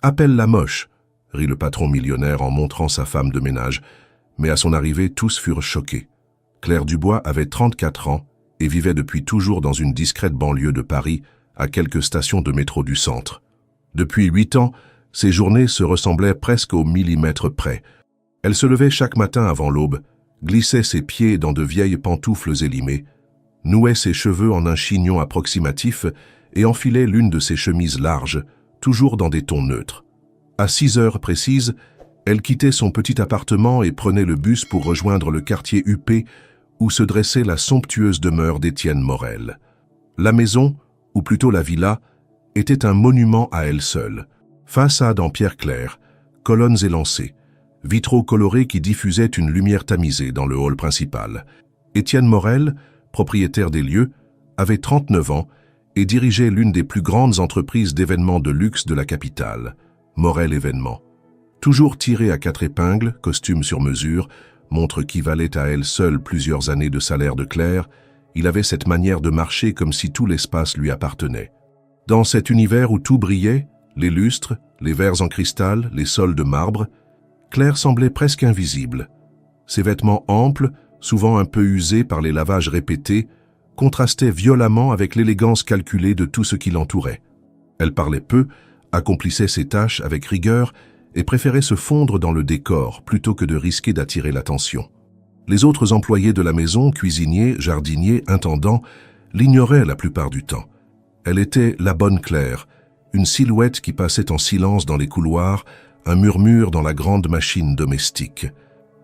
Appelle la moche, rit le patron millionnaire en montrant sa femme de ménage. Mais à son arrivée, tous furent choqués. Claire Dubois avait 34 ans et vivait depuis toujours dans une discrète banlieue de Paris, à quelques stations de métro du centre. Depuis 8 ans, ses journées se ressemblaient presque au millimètre près. Elle se levait chaque matin avant l'aube, glissait ses pieds dans de vieilles pantoufles élimées, nouait ses cheveux en un chignon approximatif et enfilait l'une de ses chemises larges, toujours dans des tons neutres. À 6 heures précises, elle quittait son petit appartement et prenait le bus pour rejoindre le quartier huppé où se dressait la somptueuse demeure d'Étienne Morel. La maison, ou plutôt la villa, était un monument à elle seule. Façade en pierre claire, colonnes élancées, vitraux colorés qui diffusaient une lumière tamisée dans le hall principal. Étienne Morel, propriétaire des lieux, avait 39 ans et dirigeait l'une des plus grandes entreprises d'événements de luxe de la capitale, Morel Événements. Toujours tiré à 4 épingles, costume sur mesure, montre qui valait à elle seule plusieurs années de salaire de Claire, il avait cette manière de marcher comme si tout l'espace lui appartenait. Dans cet univers où tout brillait, les lustres, les verres en cristal, les sols de marbre, Claire semblait presque invisible. Ses vêtements amples, souvent un peu usés par les lavages répétés, contrastaient violemment avec l'élégance calculée de tout ce qui l'entourait. Elle parlait peu, accomplissait ses tâches avec rigueur et préférait se fondre dans le décor plutôt que de risquer d'attirer l'attention. Les autres employés de la maison, cuisiniers, jardiniers, intendants, l'ignoraient la plupart du temps. Elle était la bonne Claire, une silhouette qui passait en silence dans les couloirs, un murmure dans la grande machine domestique.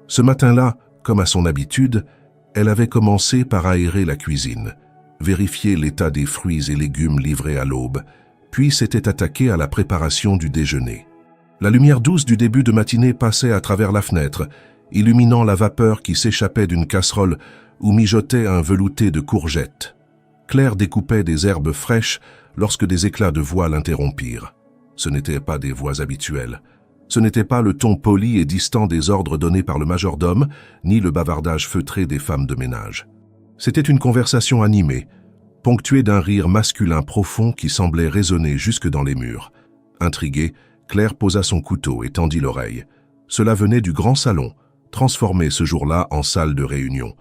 Ce matin-là, comme à son habitude, elle avait commencé par aérer la cuisine, vérifier l'état des fruits et légumes livrés à l'aube, puis s'était attaquée à la préparation du déjeuner. La lumière douce du début de matinée passait à travers la fenêtre, illuminant la vapeur qui s'échappait d'une casserole où mijotait un velouté de courgettes. Claire découpait des herbes fraîches lorsque des éclats de voix l'interrompirent. Ce n'étaient pas des voix habituelles. Ce n'était pas le ton poli et distant des ordres donnés par le majordome, ni le bavardage feutré des femmes de ménage. C'était une conversation animée, ponctuée d'un rire masculin profond qui semblait résonner jusque dans les murs. Intriguée, Claire posa son couteau et tendit l'oreille. Cela venait du grand salon, transformé ce jour-là en salle de réunion.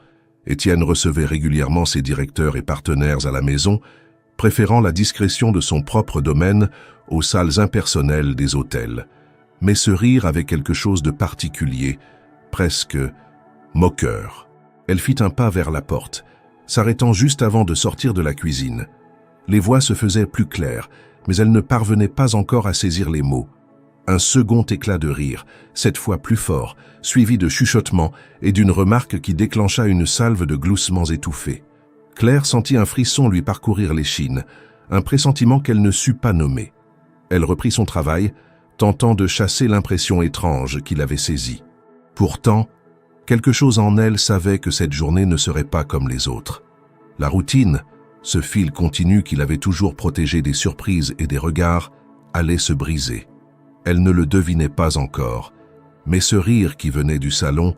Étienne recevait régulièrement ses directeurs et partenaires à la maison, préférant la discrétion de son propre domaine aux salles impersonnelles des hôtels. Mais ce rire avait quelque chose de particulier, presque moqueur. Elle fit un pas vers la porte, s'arrêtant juste avant de sortir de la cuisine. Les voix se faisaient plus claires, mais elle ne parvenait pas encore à saisir les mots. Un second éclat de rire, cette fois plus fort, suivi de chuchotements et d'une remarque qui déclencha une salve de gloussements étouffés. Claire sentit un frisson lui parcourir l'échine, un pressentiment qu'elle ne sut pas nommer. Elle reprit son travail, tentant de chasser l'impression étrange qui l'avait saisie. Pourtant, quelque chose en elle savait que cette journée ne serait pas comme les autres. La routine, ce fil continu qui l'avait toujours protégée des surprises et des regards, allait se briser. Elle ne le devinait pas encore, mais ce rire qui venait du salon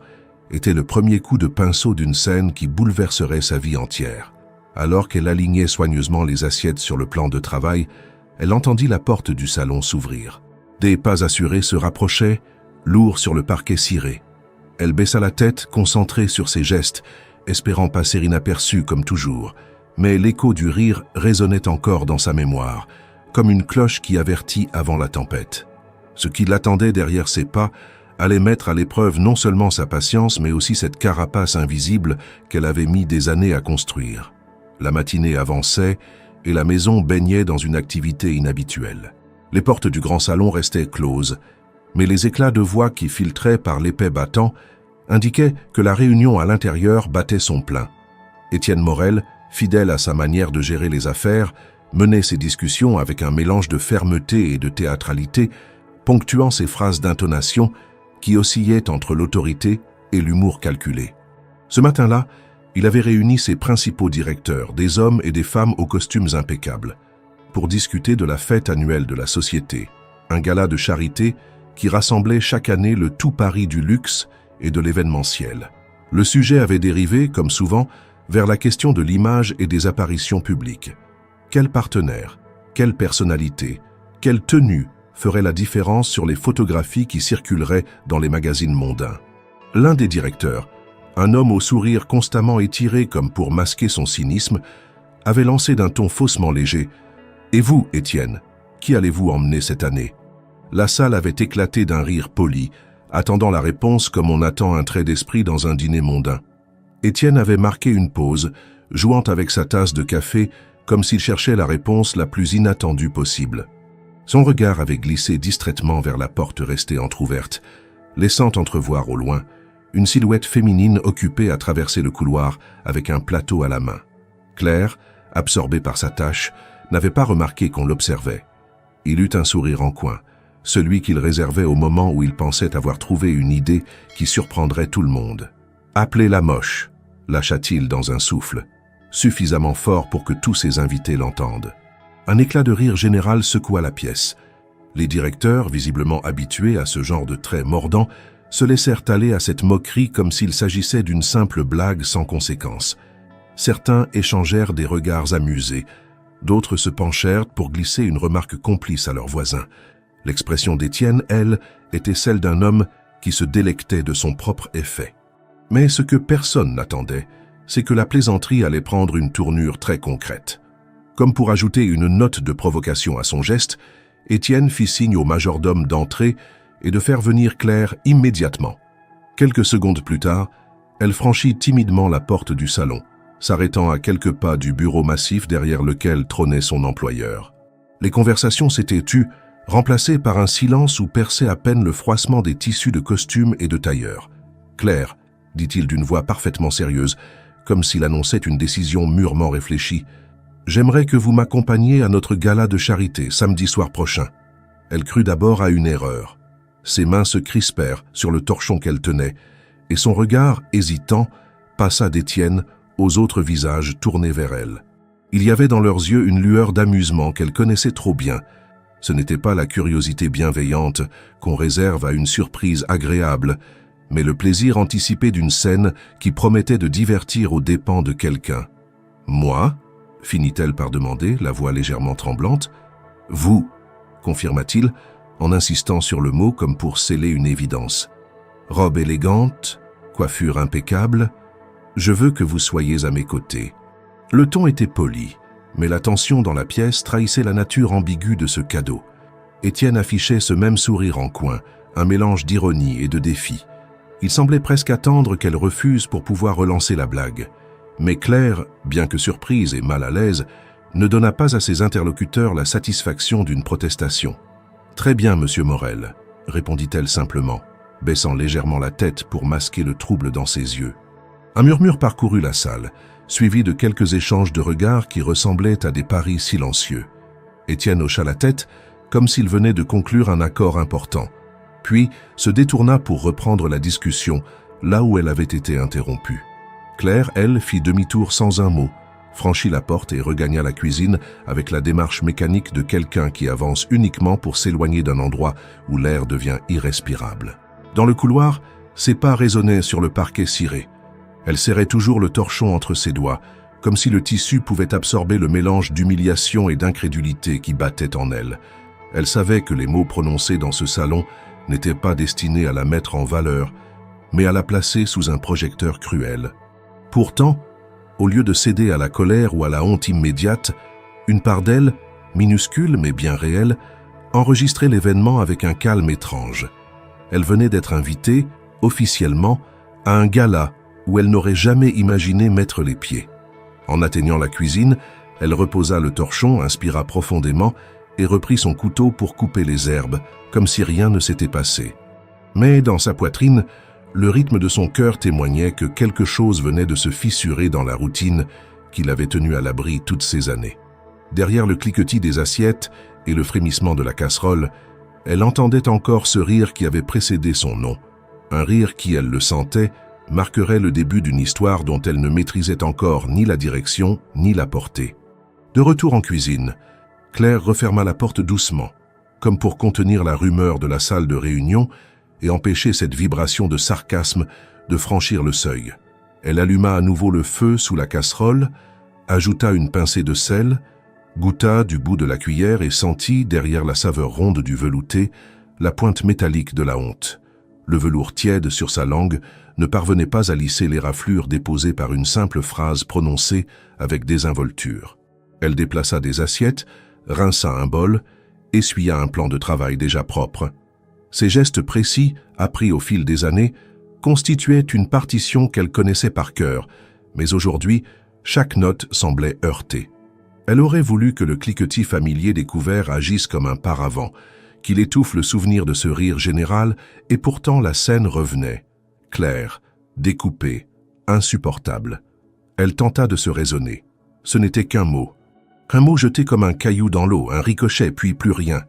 était le premier coup de pinceau d'une scène qui bouleverserait sa vie entière. Alors qu'elle alignait soigneusement les assiettes sur le plan de travail, elle entendit la porte du salon s'ouvrir. Des pas assurés se rapprochaient, lourds sur le parquet ciré. Elle baissa la tête, concentrée sur ses gestes, espérant passer inaperçue comme toujours, mais l'écho du rire résonnait encore dans sa mémoire, comme une cloche qui avertit avant la tempête. Ce qui l'attendait derrière ses pas allait mettre à l'épreuve non seulement sa patience, mais aussi cette carapace invisible qu'elle avait mis des années à construire. La matinée avançait et la maison baignait dans une activité inhabituelle. Les portes du grand salon restaient closes, mais les éclats de voix qui filtraient par l'épais battant indiquaient que la réunion à l'intérieur battait son plein. Étienne Morel, fidèle à sa manière de gérer les affaires, menait ses discussions avec un mélange de fermeté et de théâtralité, ponctuant ses phrases d'intonation qui oscillaient entre l'autorité et l'humour calculé. Ce matin-là, il avait réuni ses principaux directeurs, des hommes et des femmes aux costumes impeccables, pour discuter de la fête annuelle de la société, un gala de charité qui rassemblait chaque année le tout Paris du luxe et de l'événementiel. Le sujet avait dérivé, comme souvent, vers la question de l'image et des apparitions publiques. Quel partenaire, quelle personnalité, quelle tenue ferait la différence sur les photographies qui circuleraient dans les magazines mondains. L'un des directeurs, un homme au sourire constamment étiré comme pour masquer son cynisme, avait lancé d'un ton faussement léger « Et vous, Étienne, qui allez-vous emmener cette année ?» La salle avait éclaté d'un rire poli, attendant la réponse comme on attend un trait d'esprit dans un dîner mondain. Étienne avait marqué une pause, jouant avec sa tasse de café comme s'il cherchait la réponse la plus inattendue possible. Son regard avait glissé distraitement vers la porte restée entr'ouverte, laissant entrevoir au loin une silhouette féminine occupée à traverser le couloir avec un plateau à la main. Claire, absorbée par sa tâche, n'avait pas remarqué qu'on l'observait. Il eut un sourire en coin, celui qu'il réservait au moment où il pensait avoir trouvé une idée qui surprendrait tout le monde. « Appelez-la moche », lâcha-t-il dans un souffle, suffisamment fort pour que tous ses invités l'entendent. Un éclat de rire général secoua la pièce. Les directeurs, visiblement habitués à ce genre de traits mordants, se laissèrent aller à cette moquerie comme s'il s'agissait d'une simple blague sans conséquence. Certains échangèrent des regards amusés, d'autres se penchèrent pour glisser une remarque complice à leurs voisins. L'expression d'Étienne, elle, était celle d'un homme qui se délectait de son propre effet. Mais ce que personne n'attendait, c'est que la plaisanterie allait prendre une tournure très concrète. Comme pour ajouter une note de provocation à son geste, Étienne fit signe au majordome d'entrer et de faire venir Claire immédiatement. Quelques secondes plus tard, elle franchit timidement la porte du salon, s'arrêtant à quelques pas du bureau massif derrière lequel trônait son employeur. Les conversations s'étaient tues, remplacées par un silence où perçait à peine le froissement des tissus de costumes et de tailleurs. « Claire », dit-il d'une voix parfaitement sérieuse, comme s'il annonçait une décision mûrement réfléchie, « j'aimerais que vous m'accompagniez à notre gala de charité samedi soir prochain. » Elle crut d'abord à une erreur. Ses mains se crispèrent sur le torchon qu'elle tenait, et son regard, hésitant, passa d'Étienne aux autres visages tournés vers elle. Il y avait dans leurs yeux une lueur d'amusement qu'elle connaissait trop bien. Ce n'était pas la curiosité bienveillante qu'on réserve à une surprise agréable, mais le plaisir anticipé d'une scène qui promettait de divertir aux dépens de quelqu'un. « Moi ?» finit-elle par demander, la voix légèrement tremblante. « Vous » confirma-t-il, en insistant sur le mot comme pour sceller une évidence. « Robe élégante, coiffure impeccable, je veux que vous soyez à mes côtés. » Le ton était poli, mais la tension dans la pièce trahissait la nature ambiguë de ce cadeau. Étienne affichait ce même sourire en coin, un mélange d'ironie et de défi. Il semblait presque attendre qu'elle refuse pour pouvoir relancer la blague. Mais Claire, bien que surprise et mal à l'aise, ne donna pas à ses interlocuteurs la satisfaction d'une protestation. « Très bien, monsieur Morel », répondit-elle simplement, baissant légèrement la tête pour masquer le trouble dans ses yeux. Un murmure parcourut la salle, suivi de quelques échanges de regards qui ressemblaient à des paris silencieux. Étienne hocha la tête, comme s'il venait de conclure un accord important, puis se détourna pour reprendre la discussion là où elle avait été interrompue. Claire, elle, fit demi-tour sans un mot, franchit la porte et regagna la cuisine avec la démarche mécanique de quelqu'un qui avance uniquement pour s'éloigner d'un endroit où l'air devient irrespirable. Dans le couloir, ses pas résonnaient sur le parquet ciré. Elle serrait toujours le torchon entre ses doigts, comme si le tissu pouvait absorber le mélange d'humiliation et d'incrédulité qui battait en elle. Elle savait que les mots prononcés dans ce salon n'étaient pas destinés à la mettre en valeur, mais à la placer sous un projecteur cruel. Pourtant, au lieu de céder à la colère ou à la honte immédiate, une part d'elle, minuscule mais bien réelle, enregistrait l'événement avec un calme étrange. Elle venait d'être invitée, officiellement, à un gala où elle n'aurait jamais imaginé mettre les pieds. En atteignant la cuisine, elle reposa le torchon, inspira profondément et reprit son couteau pour couper les herbes, comme si rien ne s'était passé. Mais dans sa poitrine, le rythme de son cœur témoignait que quelque chose venait de se fissurer dans la routine qui l'avait tenue à l'abri toutes ces années. Derrière le cliquetis des assiettes et le frémissement de la casserole, elle entendait encore ce rire qui avait précédé son nom, un rire qui, elle le sentait, marquerait le début d'une histoire dont elle ne maîtrisait encore ni la direction ni la portée. De retour en cuisine, Claire referma la porte doucement, comme pour contenir la rumeur de la salle de réunion et empêcher cette vibration de sarcasme de franchir le seuil. Elle alluma à nouveau le feu sous la casserole, ajouta une pincée de sel, goûta du bout de la cuillère et sentit, derrière la saveur ronde du velouté, la pointe métallique de la honte. Le velours tiède sur sa langue ne parvenait pas à lisser les raflures déposées par une simple phrase prononcée avec désinvolture. Elle déplaça des assiettes, rinça un bol, essuya un plan de travail déjà propre. Ces gestes précis, appris au fil des années, constituaient une partition qu'elle connaissait par cœur, mais aujourd'hui, chaque note semblait heurtée. Elle aurait voulu que le cliquetis familier des couverts agisse comme un paravent, qu'il étouffe le souvenir de ce rire général, et pourtant la scène revenait, claire, découpée, insupportable. Elle tenta de se raisonner. Ce n'était qu'un mot jeté comme un caillou dans l'eau, un ricochet, puis plus rien.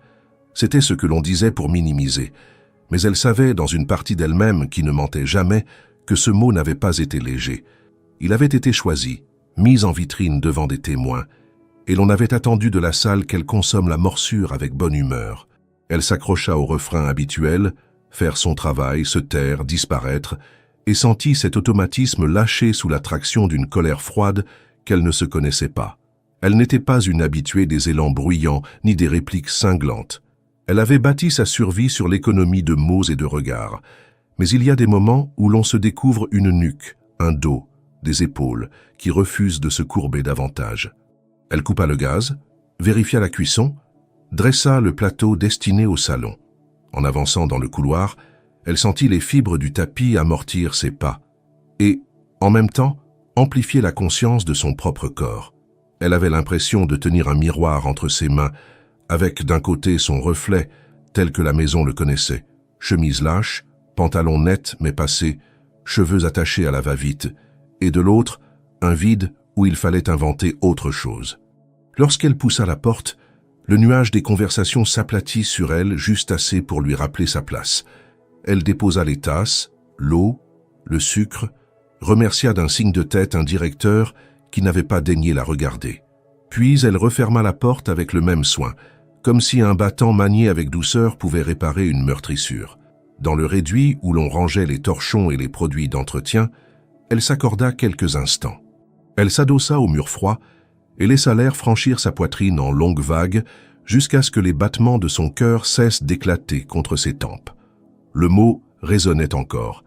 C'était ce que l'on disait pour minimiser. Mais elle savait, dans une partie d'elle-même qui ne mentait jamais, que ce mot n'avait pas été léger. Il avait été choisi, mis en vitrine devant des témoins, et l'on avait attendu de la salle qu'elle consomme la morsure avec bonne humeur. Elle s'accrocha au refrain habituel, faire son travail, se taire, disparaître, et sentit cet automatisme lâché sous la traction d'une colère froide qu'elle ne se connaissait pas. Elle n'était pas une habituée des élans bruyants ni des répliques cinglantes. Elle avait bâti sa survie sur l'économie de mots et de regards. Mais il y a des moments où l'on se découvre une nuque, un dos, des épaules, qui refusent de se courber davantage. Elle coupa le gaz, vérifia la cuisson, dressa le plateau destiné au salon. En avançant dans le couloir, elle sentit les fibres du tapis amortir ses pas et, en même temps, amplifier la conscience de son propre corps. Elle avait l'impression de tenir un miroir entre ses mains, avec d'un côté son reflet, tel que la maison le connaissait, chemise lâche, pantalon net mais passé, cheveux attachés à la va-vite, et de l'autre, un vide où il fallait inventer autre chose. Lorsqu'elle poussa la porte, le nuage des conversations s'aplatit sur elle juste assez pour lui rappeler sa place. Elle déposa les tasses, l'eau, le sucre, remercia d'un signe de tête un directeur qui n'avait pas daigné la regarder. Puis elle referma la porte avec le même soin, comme si un battant manié avec douceur pouvait réparer une meurtrissure. Dans le réduit où l'on rangeait les torchons et les produits d'entretien, elle s'accorda quelques instants. Elle s'adossa au mur froid et laissa l'air franchir sa poitrine en longues vagues jusqu'à ce que les battements de son cœur cessent d'éclater contre ses tempes. Le mot résonnait encore,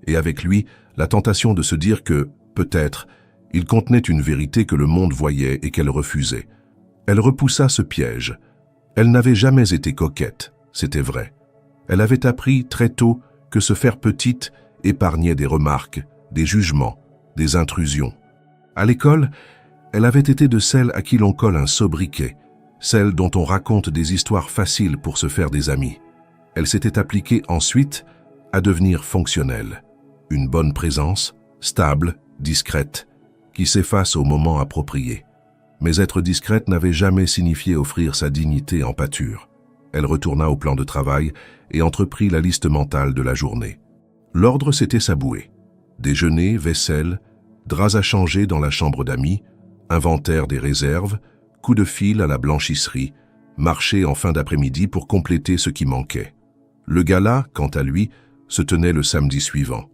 et avec lui, la tentation de se dire que, peut-être, il contenait une vérité que le monde voyait et qu'elle refusait. Elle repoussa ce piège. Elle n'avait jamais été coquette, c'était vrai. Elle avait appris très tôt que se faire petite épargnait des remarques, des jugements, des intrusions. À l'école, elle avait été de celles à qui l'on colle un sobriquet, celles dont on raconte des histoires faciles pour se faire des amis. Elle s'était appliquée ensuite à devenir fonctionnelle. Une bonne présence, stable, discrète, qui s'efface au moment approprié. Mais être discrète n'avait jamais signifié offrir sa dignité en pâture. Elle retourna au plan de travail et entreprit la liste mentale de la journée. L'ordre s'était saboué. Déjeuner, vaisselle, draps à changer dans la chambre d'amis, inventaire des réserves, coup de fil à la blanchisserie, marché en fin d'après-midi pour compléter ce qui manquait. Le gala, quant à lui, se tenait le samedi suivant.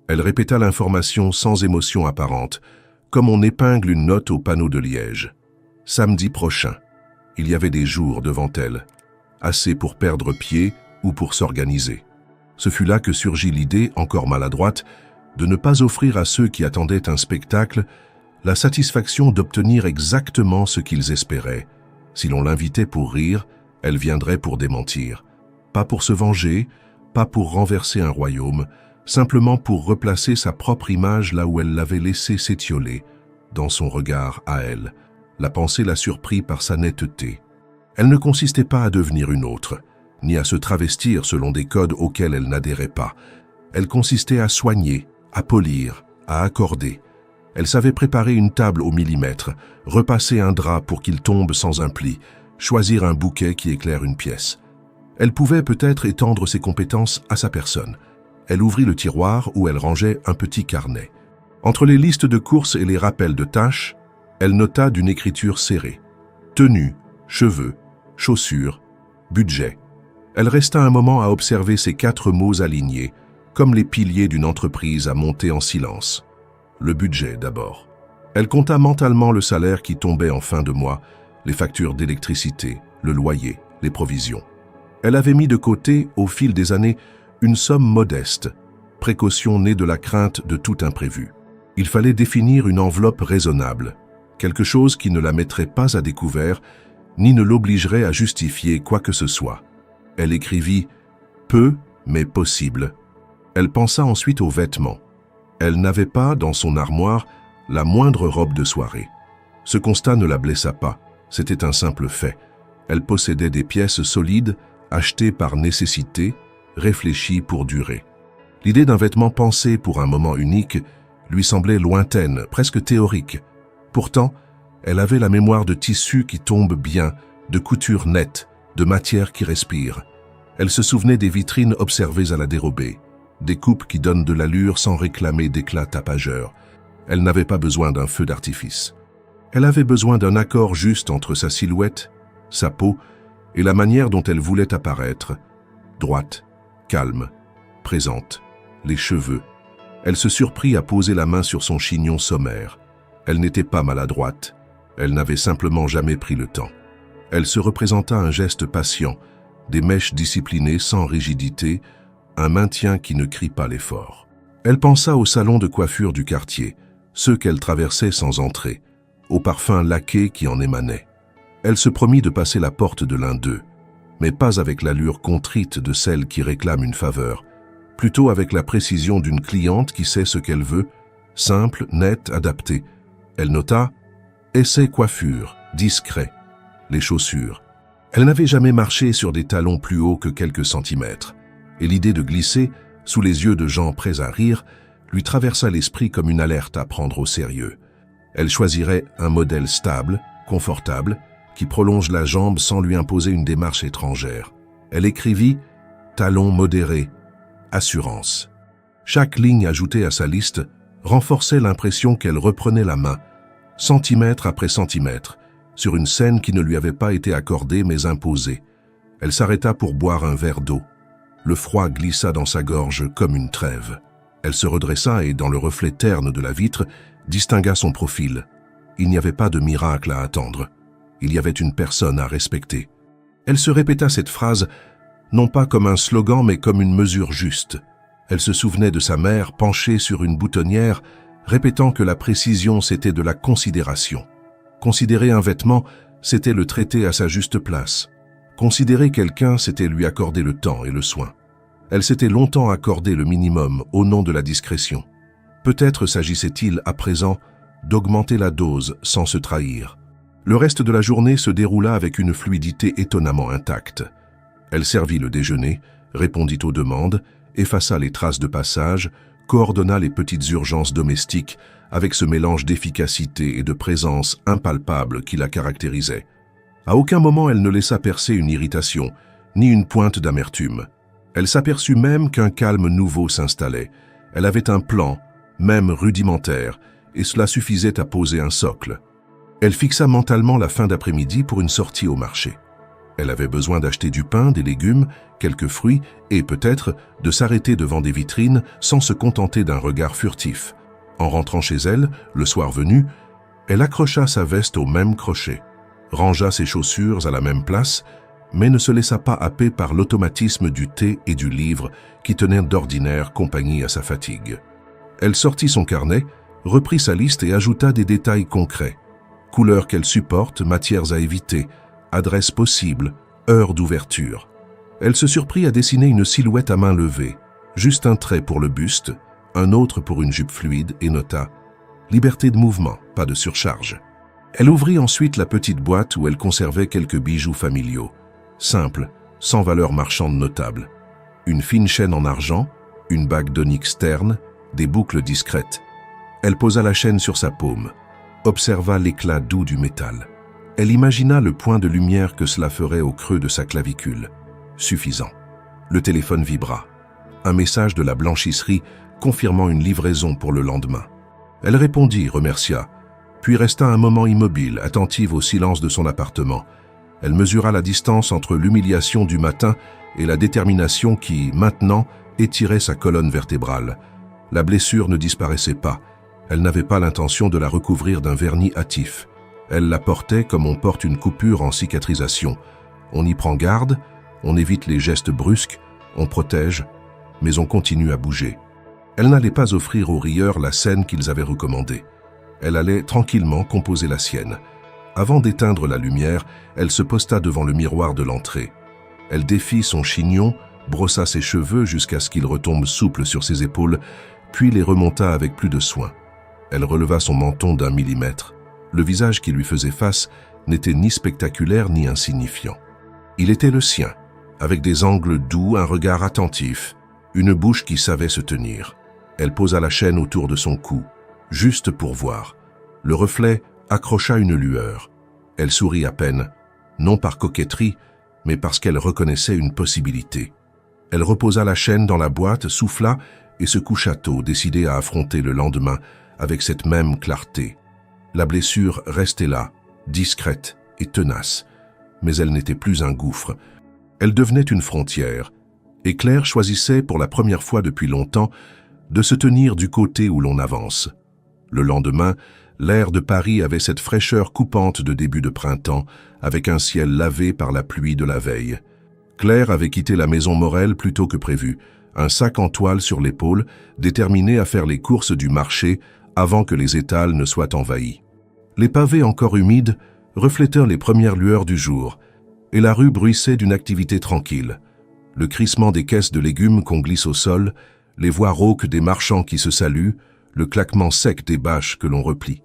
Elle répéta l'information sans émotion apparente, comme on épingle une note au panneau de liège. Samedi prochain. Il y avait des jours devant elle, assez pour perdre pied ou pour s'organiser. Ce fut là que surgit l'idée, encore maladroite, de ne pas offrir à ceux qui attendaient un spectacle la satisfaction d'obtenir exactement ce qu'ils espéraient. Si l'on l'invitait pour rire, elle viendrait pour démentir. Pas pour se venger, pas pour renverser un royaume, simplement pour replacer sa propre image là où elle l'avait laissée s'étioler, dans son regard à elle. La pensée la surprit par sa netteté. Elle ne consistait pas à devenir une autre, ni à se travestir selon des codes auxquels elle n'adhérait pas. Elle consistait à soigner, à polir, à accorder. Elle savait préparer une table au millimètre, repasser un drap pour qu'il tombe sans un pli, choisir un bouquet qui éclaire une pièce. Elle pouvait peut-être étendre ses compétences à sa personne. Elle ouvrit le tiroir où elle rangeait un petit carnet. Entre les listes de courses et les rappels de tâches, elle nota d'une écriture serrée. Tenue, cheveux, chaussures, budget. Elle resta un moment à observer ces 4 mots alignés, comme les piliers d'une entreprise à monter en silence. Le budget d'abord. Elle compta mentalement le salaire qui tombait en fin de mois, les factures d'électricité, le loyer, les provisions. Elle avait mis de côté, au fil des années, une somme modeste, précaution née de la crainte de tout imprévu. Il fallait définir une enveloppe raisonnable, quelque chose qui ne la mettrait pas à découvert, ni ne l'obligerait à justifier quoi que ce soit. Elle écrivit « peu, mais possible ». Elle pensa ensuite aux vêtements. Elle n'avait pas, dans son armoire, la moindre robe de soirée. Ce constat ne la blessa pas, c'était un simple fait. Elle possédait des pièces solides, achetées par nécessité, réfléchies pour durer. L'idée d'un vêtement pensé pour un moment unique lui semblait lointaine, presque théorique. Pourtant, elle avait la mémoire de tissus qui tombent bien, de coutures nettes, de matières qui respirent. Elle se souvenait des vitrines observées à la dérobée, des coupes qui donnent de l'allure sans réclamer d'éclat tapageur. Elle n'avait pas besoin d'un feu d'artifice. Elle avait besoin d'un accord juste entre sa silhouette, sa peau et la manière dont elle voulait apparaître. Droite, calme, présente, les cheveux. Elle se surprit à poser la main sur son chignon sommaire. Elle n'était pas maladroite. Elle n'avait simplement jamais pris le temps. Elle se représenta un geste patient, des mèches disciplinées sans rigidité, un maintien qui ne crie pas l'effort. Elle pensa au salon de coiffure du quartier, ceux qu'elle traversait sans entrer, au parfum laqué qui en émanait. Elle se promit de passer la porte de l'un d'eux, mais pas avec l'allure contrite de celle qui réclame une faveur, plutôt avec la précision d'une cliente qui sait ce qu'elle veut, simple, nette, adaptée. Elle nota « essai coiffure, discret, les chaussures ». Elle n'avait jamais marché sur des talons plus hauts que quelques centimètres, et l'idée de glisser, sous les yeux de gens prêts à rire, lui traversa l'esprit comme une alerte à prendre au sérieux. Elle choisirait un modèle stable, confortable, qui prolonge la jambe sans lui imposer une démarche étrangère. Elle écrivit « talons modérés, assurance ». Chaque ligne ajoutée à sa liste renforçait l'impression qu'elle reprenait la main, centimètre après centimètre, sur une scène qui ne lui avait pas été accordée mais imposée. Elle s'arrêta pour boire un verre d'eau. Le froid glissa dans sa gorge comme une trêve. Elle se redressa et, dans le reflet terne de la vitre, distingua son profil. Il n'y avait pas de miracle à attendre. Il y avait une personne à respecter. Elle se répéta cette phrase, non pas comme un slogan, mais comme une mesure juste. Elle se souvenait de sa mère penchée sur une boutonnière, répétant que la précision, c'était de la considération. Considérer un vêtement, c'était le traiter à sa juste place. Considérer quelqu'un, c'était lui accorder le temps et le soin. Elle s'était longtemps accordé le minimum au nom de la discrétion. Peut-être s'agissait-il, à présent, d'augmenter la dose sans se trahir. Le reste de la journée se déroula avec une fluidité étonnamment intacte. Elle servit le déjeuner, répondit aux demandes, effaça les traces de passage, coordonna les petites urgences domestiques avec ce mélange d'efficacité et de présence impalpable qui la caractérisait. À aucun moment elle ne laissa percer une irritation, ni une pointe d'amertume. Elle s'aperçut même qu'un calme nouveau s'installait. Elle avait un plan, même rudimentaire, et cela suffisait à poser un socle. Elle fixa mentalement la fin d'après-midi pour une sortie au marché. Elle avait besoin d'acheter du pain, des légumes, quelques fruits et peut-être de s'arrêter devant des vitrines sans se contenter d'un regard furtif. En rentrant chez elle, le soir venu, elle accrocha sa veste au même crochet, rangea ses chaussures à la même place, mais ne se laissa pas happer par l'automatisme du thé et du livre qui tenaient d'ordinaire compagnie à sa fatigue. Elle sortit son carnet, reprit sa liste et ajouta des détails concrets. Couleurs qu'elle supporte, matières à éviter, adresses possibles, heures d'ouverture. Elle se surprit à dessiner une silhouette à main levée, juste un trait pour le buste, un autre pour une jupe fluide et nota « liberté de mouvement, pas de surcharge ». Elle ouvrit ensuite la petite boîte où elle conservait quelques bijoux familiaux, simples, sans valeur marchande notable. Une fine chaîne en argent, une bague d'onyx terne, des boucles discrètes. Elle posa la chaîne sur sa paume, observa l'éclat doux du métal. Elle imagina le point de lumière que cela ferait au creux de sa clavicule. Suffisant. Le téléphone vibra. Un message de la blanchisserie confirmant une livraison pour le lendemain. Elle répondit, remercia, puis resta un moment immobile, attentive au silence de son appartement. Elle mesura la distance entre l'humiliation du matin et la détermination qui, maintenant, étirait sa colonne vertébrale. La blessure ne disparaissait pas. Elle n'avait pas l'intention de la recouvrir d'un vernis hâtif. Elle la portait comme on porte une coupure en cicatrisation. On y prend garde, on évite les gestes brusques, on protège, mais on continue à bouger. Elle n'allait pas offrir aux rieurs la scène qu'ils avaient recommandée. Elle allait tranquillement composer la sienne. Avant d'éteindre la lumière, elle se posta devant le miroir de l'entrée. Elle défit son chignon, brossa ses cheveux jusqu'à ce qu'ils retombent souples sur ses épaules, puis les remonta avec plus de soin. Elle releva son menton d'1 millimètre. Le visage qui lui faisait face n'était ni spectaculaire ni insignifiant. Il était le sien, avec des angles doux, un regard attentif, une bouche qui savait se tenir. Elle posa la chaîne autour de son cou, juste pour voir. Le reflet accrocha une lueur. Elle sourit à peine, non par coquetterie, mais parce qu'elle reconnaissait une possibilité. Elle reposa la chaîne dans la boîte, souffla et se coucha tôt, décidée à affronter le lendemain avec cette même clarté. La blessure restait là, discrète et tenace, mais elle n'était plus un gouffre. Elle devenait une frontière, et Claire choisissait pour la première fois depuis longtemps de se tenir du côté où l'on avance. Le lendemain, l'air de Paris avait cette fraîcheur coupante de début de printemps, avec un ciel lavé par la pluie de la veille. Claire avait quitté la maison Morel plus tôt que prévu, un sac en toile sur l'épaule, déterminée à faire les courses du marché avant que les étals ne soient envahis. Les pavés encore humides reflétèrent les premières lueurs du jour, et la rue bruissait d'une activité tranquille. Le crissement des caisses de légumes qu'on glisse au sol, les voix rauques des marchands qui se saluent, le claquement sec des bâches que l'on replie.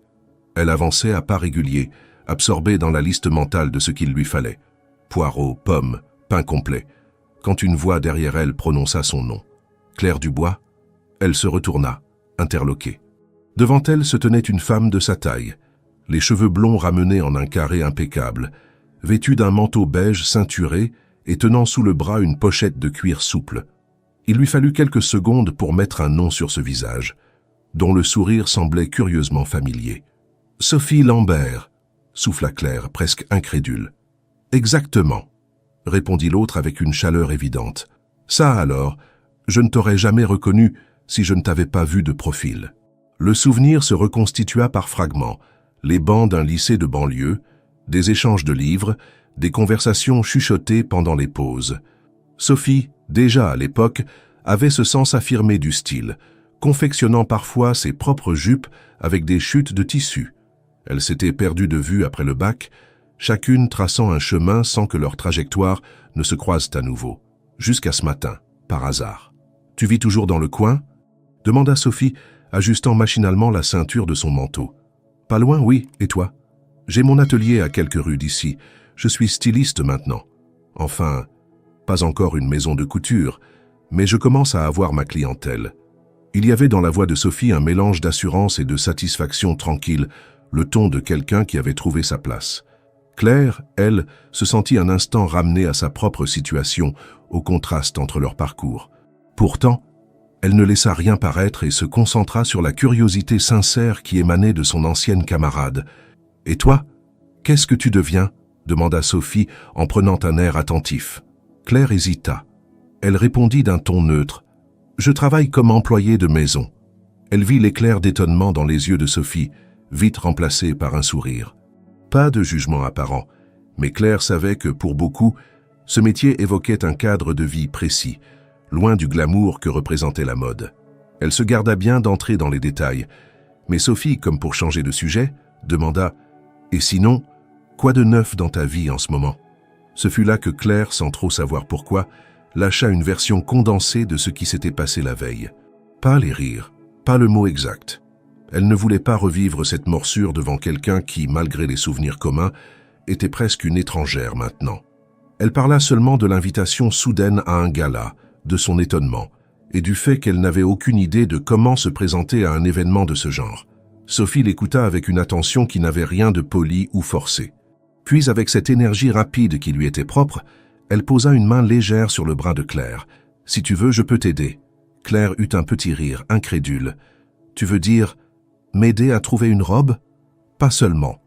Elle avançait à pas réguliers, absorbée dans la liste mentale de ce qu'il lui fallait. Poireaux, pommes, pain complet. Quand une voix derrière elle prononça son nom. Claire Dubois, elle se retourna, interloquée. Devant elle se tenait une femme de sa taille, les cheveux blonds ramenés en un carré impeccable, vêtue d'un manteau beige ceinturé et tenant sous le bras une pochette de cuir souple. Il lui fallut quelques secondes pour mettre un nom sur ce visage, dont le sourire semblait curieusement familier. « Sophie Lambert », souffla Claire, presque incrédule. « Exactement », répondit l'autre avec une chaleur évidente. « Ça alors, je ne t'aurais jamais reconnu si je ne t'avais pas vu de profil. » Le souvenir se reconstitua par fragments, les bancs d'un lycée de banlieue, des échanges de livres, des conversations chuchotées pendant les pauses. Sophie, déjà à l'époque, avait ce sens affirmé du style, confectionnant parfois ses propres jupes avec des chutes de tissu. Elle s'était perdue de vue après le bac, chacune traçant un chemin sans que leurs trajectoires ne se croisent à nouveau. Jusqu'à ce matin, par hasard. « Tu vis toujours dans le coin ?» demanda Sophie, ajustant machinalement la ceinture de son manteau. « Pas loin, oui, et toi ? J'ai mon atelier à quelques rues d'ici. Je suis styliste maintenant. Enfin, pas encore une maison de couture, mais je commence à avoir ma clientèle. » Il y avait dans la voix de Sophie un mélange d'assurance et de satisfaction tranquille, le ton de quelqu'un qui avait trouvé sa place. Claire, elle, se sentit un instant ramenée à sa propre situation, au contraste entre leurs parcours. Pourtant, elle ne laissa rien paraître et se concentra sur la curiosité sincère qui émanait de son ancienne camarade. « Et toi, qu'est-ce que tu deviens ?» demanda Sophie en prenant un air attentif. Claire hésita. Elle répondit d'un ton neutre. « Je travaille comme employée de maison. » Elle vit l'éclair d'étonnement dans les yeux de Sophie, vite remplacé par un sourire. Pas de jugement apparent, mais Claire savait que pour beaucoup, ce métier évoquait un cadre de vie précis, loin du glamour que représentait la mode. Elle se garda bien d'entrer dans les détails, mais Sophie, comme pour changer de sujet, demanda « Et sinon, quoi de neuf dans ta vie en ce moment ?» Ce fut là que Claire, sans trop savoir pourquoi, lâcha une version condensée de ce qui s'était passé la veille. Pas les rires, pas le mot exact. Elle ne voulait pas revivre cette morsure devant quelqu'un qui, malgré les souvenirs communs, était presque une étrangère maintenant. Elle parla seulement de l'invitation soudaine à un gala, de son étonnement, et du fait qu'elle n'avait aucune idée de comment se présenter à un événement de ce genre. Sophie l'écouta avec une attention qui n'avait rien de poli ou forcé. Puis, avec cette énergie rapide qui lui était propre, elle posa une main légère sur le bras de Claire. « Si tu veux, je peux t'aider. » Claire eut un petit rire, incrédule. « Tu veux dire m'aider à trouver une robe ? Pas seulement.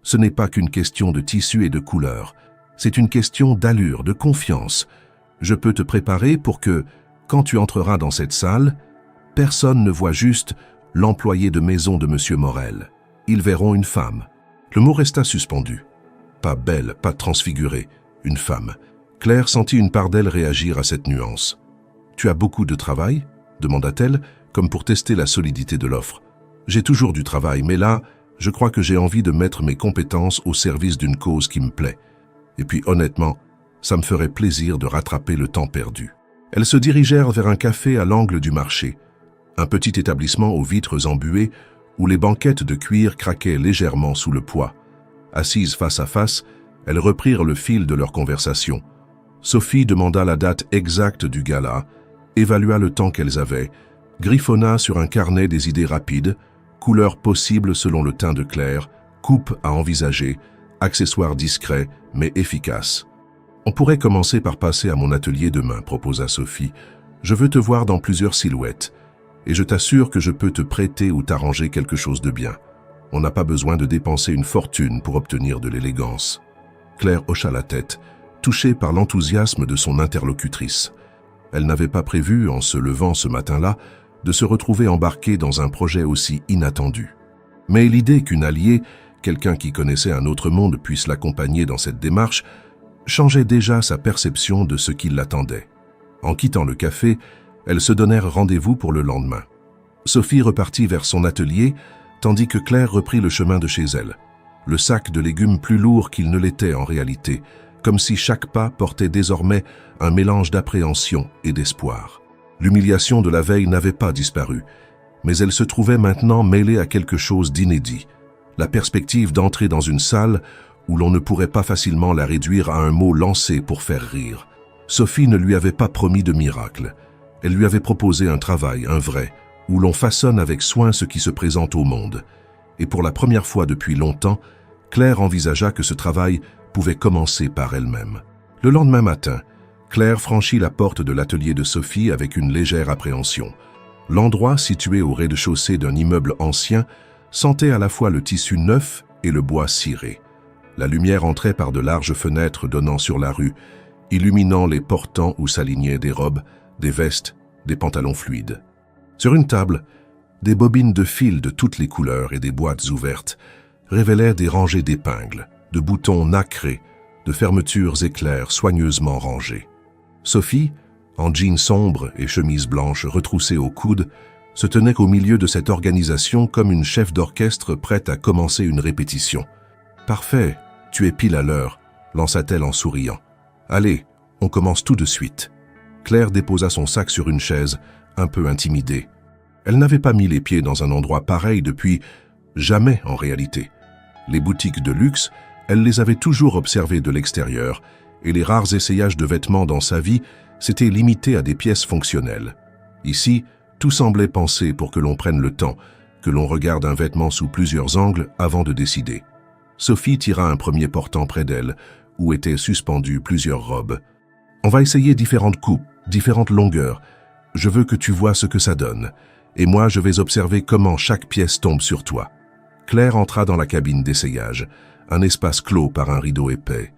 Ce n'est pas qu'une question de tissu et de couleur. C'est une question d'allure, de confiance. Je peux te préparer pour que, quand tu entreras dans cette salle, personne ne voit juste l'employé de maison de M. Morel. Ils verront une femme. Le mot resta suspendu. Pas belle, pas transfigurée, une femme. Claire sentit une part d'elle réagir à cette nuance. « Tu as beaucoup de travail ?» demanda-t-elle, comme pour tester la solidité de l'offre. « J'ai toujours du travail, mais là, je crois que j'ai envie de mettre mes compétences au service d'une cause qui me plaît. Et puis honnêtement, ça me ferait plaisir de rattraper le temps perdu. » Elles se dirigèrent vers un café à l'angle du marché, un petit établissement aux vitres embuées où les banquettes de cuir craquaient légèrement sous le poids. Assises face à face, elles reprirent le fil de leur conversation. Sophie demanda la date exacte du gala, évalua le temps qu'elles avaient, griffonna sur un carnet des idées rapides, couleurs possibles selon le teint de Claire, coupes à envisager, accessoires discrets mais efficaces. « On pourrait commencer par passer à mon atelier demain, » proposa Sophie. « Je veux te voir dans plusieurs silhouettes, et je t'assure que je peux te prêter ou t'arranger quelque chose de bien. On n'a pas besoin de dépenser une fortune pour obtenir de l'élégance. » Claire hocha la tête, touchée par l'enthousiasme de son interlocutrice. Elle n'avait pas prévu, en se levant ce matin-là, de se retrouver embarquée dans un projet aussi inattendu. Mais l'idée qu'une alliée, quelqu'un qui connaissait un autre monde, puisse l'accompagner dans cette démarche, changeait déjà sa perception de ce qui l'attendait. En quittant le café, elles se donnèrent rendez-vous pour le lendemain. Sophie repartit vers son atelier, tandis que Claire reprit le chemin de chez elle, le sac de légumes plus lourd qu'il ne l'était en réalité, comme si chaque pas portait désormais un mélange d'appréhension et d'espoir. L'humiliation de la veille n'avait pas disparu, mais elle se trouvait maintenant mêlée à quelque chose d'inédit, la perspective d'entrer dans une salle où l'on ne pourrait pas facilement la réduire à un mot lancé pour faire rire. Sophie ne lui avait pas promis de miracle. Elle lui avait proposé un travail, un vrai, où l'on façonne avec soin ce qui se présente au monde. Et pour la première fois depuis longtemps, Claire envisagea que ce travail pouvait commencer par elle-même. Le lendemain matin, Claire franchit la porte de l'atelier de Sophie avec une légère appréhension. L'endroit, situé au rez-de-chaussée d'un immeuble ancien, sentait à la fois le tissu neuf et le bois ciré. La lumière entrait par de larges fenêtres donnant sur la rue, illuminant les portants où s'alignaient des robes, des vestes, des pantalons fluides. Sur une table, des bobines de fil de toutes les couleurs et des boîtes ouvertes révélaient des rangées d'épingles, de boutons nacrés, de fermetures éclairs soigneusement rangées. Sophie, en jean sombre et chemise blanche retroussée au coude, se tenait au milieu de cette organisation comme une chef d'orchestre prête à commencer une répétition. « Parfait, tu es pile à l'heure », lança-t-elle en souriant. « Allez, on commence tout de suite. » Claire déposa son sac sur une chaise, un peu intimidée. Elle n'avait pas mis les pieds dans un endroit pareil depuis jamais en réalité. Les boutiques de luxe, elle les avait toujours observées de l'extérieur, et les rares essayages de vêtements dans sa vie s'étaient limités à des pièces fonctionnelles. Ici, tout semblait pensé pour que l'on prenne le temps, que l'on regarde un vêtement sous plusieurs angles avant de décider. Sophie tira un premier portant près d'elle, où étaient suspendues plusieurs robes. « On va essayer différentes coupes, différentes longueurs. Je veux que tu vois ce que ça donne. Et moi, je vais observer comment chaque pièce tombe sur toi. » Claire entra dans la cabine d'essayage, un espace clos par un rideau épais.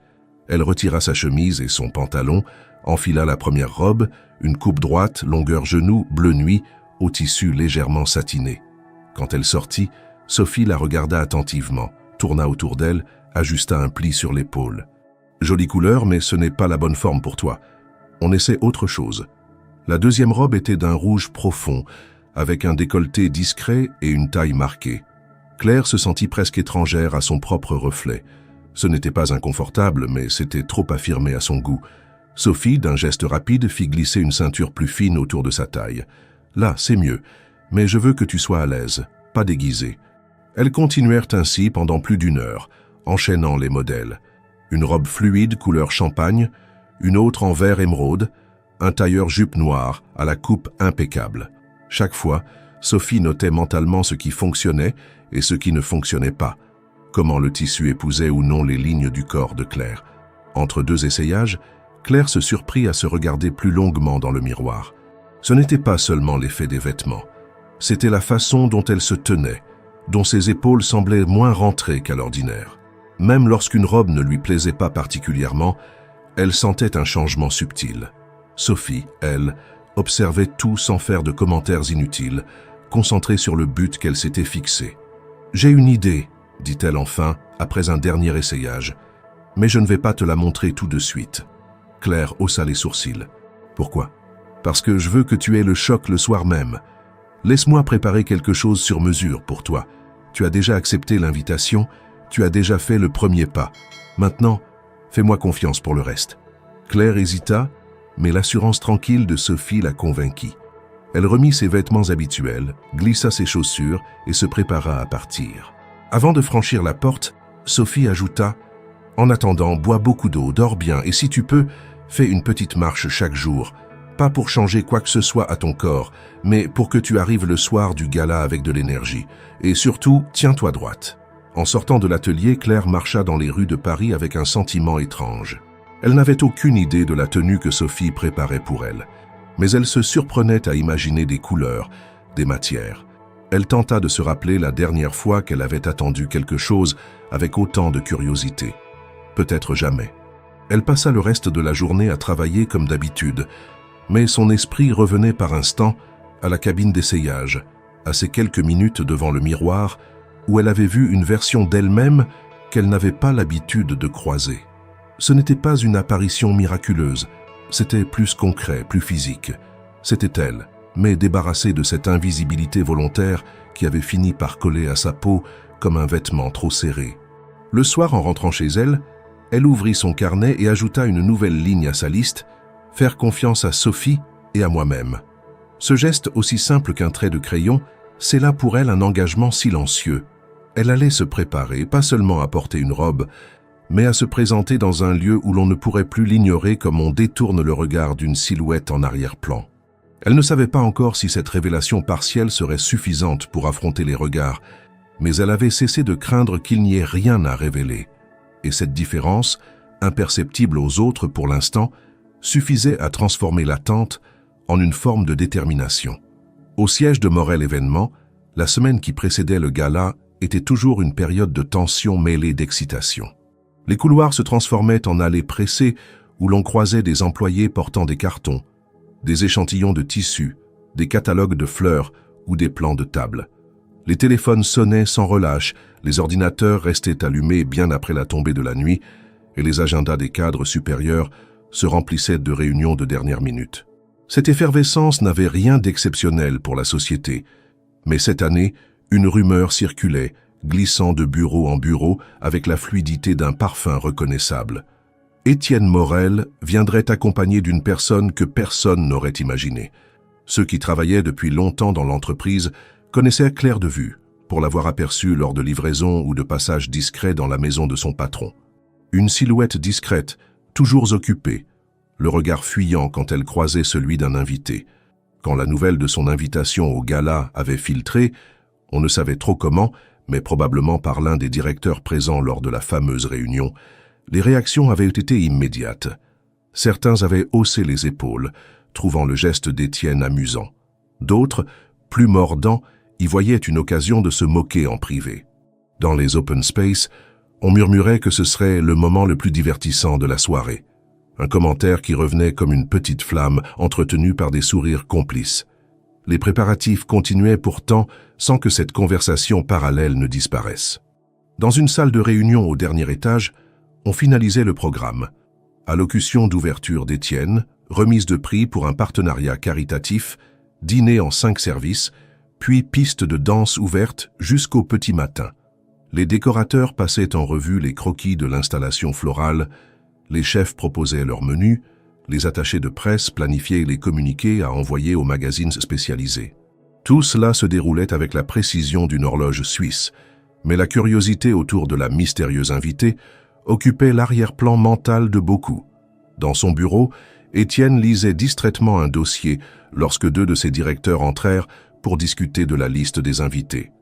Elle retira sa chemise et son pantalon, enfila la première robe, une coupe droite, longueur genou, bleu nuit, au tissu légèrement satiné. Quand elle sortit, Sophie la regarda attentivement, tourna autour d'elle, ajusta un pli sur l'épaule. « Jolie couleur, mais ce n'est pas la bonne forme pour toi. On essaie autre chose. » La deuxième robe était d'un rouge profond, avec un décolleté discret et une taille marquée. Claire se sentit presque étrangère à son propre reflet. Ce n'était pas inconfortable, mais c'était trop affirmé à son goût. Sophie, d'un geste rapide, fit glisser une ceinture plus fine autour de sa taille. « Là, c'est mieux, mais je veux que tu sois à l'aise, pas déguisée. » Elles continuèrent ainsi pendant plus d'une heure, enchaînant les modèles. Une robe fluide couleur champagne, une autre en vert émeraude, un tailleur jupe noire à la coupe impeccable. Chaque fois, Sophie notait mentalement ce qui fonctionnait et ce qui ne fonctionnait pas, comment le tissu épousait ou non les lignes du corps de Claire. Entre deux essayages, Claire se surprit à se regarder plus longuement dans le miroir. Ce n'était pas seulement l'effet des vêtements, c'était la façon dont elle se tenait, dont ses épaules semblaient moins rentrées qu'à l'ordinaire. Même lorsqu'une robe ne lui plaisait pas particulièrement, elle sentait un changement subtil. Sophie, elle, observait tout sans faire de commentaires inutiles, concentrée sur le but qu'elle s'était fixé. « J'ai une idée », dit-elle enfin, après un dernier essayage. « Mais je ne vais pas te la montrer tout de suite. » Claire haussa les sourcils. « Pourquoi ? » ?»« Parce que je veux que tu aies le choc le soir même. Laisse-moi préparer quelque chose sur mesure pour toi. Tu as déjà accepté l'invitation, tu as déjà fait le premier pas. Maintenant, fais-moi confiance pour le reste. » Claire hésita, mais l'assurance tranquille de Sophie la convainquit. Elle remit ses vêtements habituels, glissa ses chaussures et se prépara à partir. Avant de franchir la porte, Sophie ajouta « En attendant, bois beaucoup d'eau, dors bien et si tu peux, fais une petite marche chaque jour. Pas pour changer quoi que ce soit à ton corps, mais pour que tu arrives le soir du gala avec de l'énergie. Et surtout, tiens-toi droite. » En sortant de l'atelier, Claire marcha dans les rues de Paris avec un sentiment étrange. Elle n'avait aucune idée de la tenue que Sophie préparait pour elle, mais elle se surprenait à imaginer des couleurs, des matières. Elle tenta de se rappeler la dernière fois qu'elle avait attendu quelque chose avec autant de curiosité. Peut-être jamais. Elle passa le reste de la journée à travailler comme d'habitude, mais son esprit revenait par instants à la cabine d'essayage, à ces quelques minutes devant le miroir où elle avait vu une version d'elle-même qu'elle n'avait pas l'habitude de croiser. Ce n'était pas une apparition miraculeuse, c'était plus concret, plus physique. C'était elle, mais débarrassée de cette invisibilité volontaire qui avait fini par coller à sa peau comme un vêtement trop serré. Le soir, en rentrant chez elle, elle ouvrit son carnet et ajouta une nouvelle ligne à sa liste, « Faire confiance à Sophie et à moi-même ». Ce geste, aussi simple qu'un trait de crayon, scella pour elle un engagement silencieux. Elle allait se préparer, pas seulement à porter une robe, mais à se présenter dans un lieu où l'on ne pourrait plus l'ignorer comme on détourne le regard d'une silhouette en arrière-plan. Elle ne savait pas encore si cette révélation partielle serait suffisante pour affronter les regards, mais elle avait cessé de craindre qu'il n'y ait rien à révéler. Et cette différence, imperceptible aux autres pour l'instant, suffisait à transformer l'attente en une forme de détermination. Au siège de Morel Événements, la semaine qui précédait le gala était toujours une période de tension mêlée d'excitation. Les couloirs se transformaient en allées pressées où l'on croisait des employés portant des cartons, des échantillons de tissus, des catalogues de fleurs ou des plans de table. Les téléphones sonnaient sans relâche, les ordinateurs restaient allumés bien après la tombée de la nuit et les agendas des cadres supérieurs se remplissaient de réunions de dernière minute. Cette effervescence n'avait rien d'exceptionnel pour la société, mais cette année, une rumeur circulait, glissant de bureau en bureau avec la fluidité d'un parfum reconnaissable. Étienne Morel viendrait accompagné d'une personne que personne n'aurait imaginée. Ceux qui travaillaient depuis longtemps dans l'entreprise connaissaient Claire de vue, pour l'avoir aperçue lors de livraisons ou de passages discrets dans la maison de son patron. Une silhouette discrète, toujours occupée, le regard fuyant quand elle croisait celui d'un invité. Quand la nouvelle de son invitation au gala avait filtré, on ne savait trop comment, mais probablement par l'un des directeurs présents lors de la fameuse réunion, les réactions avaient été immédiates. Certains avaient haussé les épaules, trouvant le geste d'Étienne amusant. D'autres, plus mordants, y voyaient une occasion de se moquer en privé. Dans les open space, on murmurait que ce serait le moment le plus divertissant de la soirée. Un commentaire qui revenait comme une petite flamme entretenue par des sourires complices. Les préparatifs continuaient pourtant sans que cette conversation parallèle ne disparaisse. Dans une salle de réunion au dernier étage, on finalisait le programme. Allocution d'ouverture d'Étienne, remise de prix pour un partenariat caritatif, dîner en 5 services, puis piste de danse ouverte jusqu'au petit matin. Les décorateurs passaient en revue les croquis de l'installation florale, les chefs proposaient leur menu, les attachés de presse planifiaient les communiqués à envoyer aux magazines spécialisés. Tout cela se déroulait avec la précision d'une horloge suisse, mais la curiosité autour de la mystérieuse invitée occupait l'arrière-plan mental de beaucoup. Dans son bureau, Étienne lisait distraitement un dossier lorsque 2 de ses directeurs entrèrent pour discuter de la liste des invités.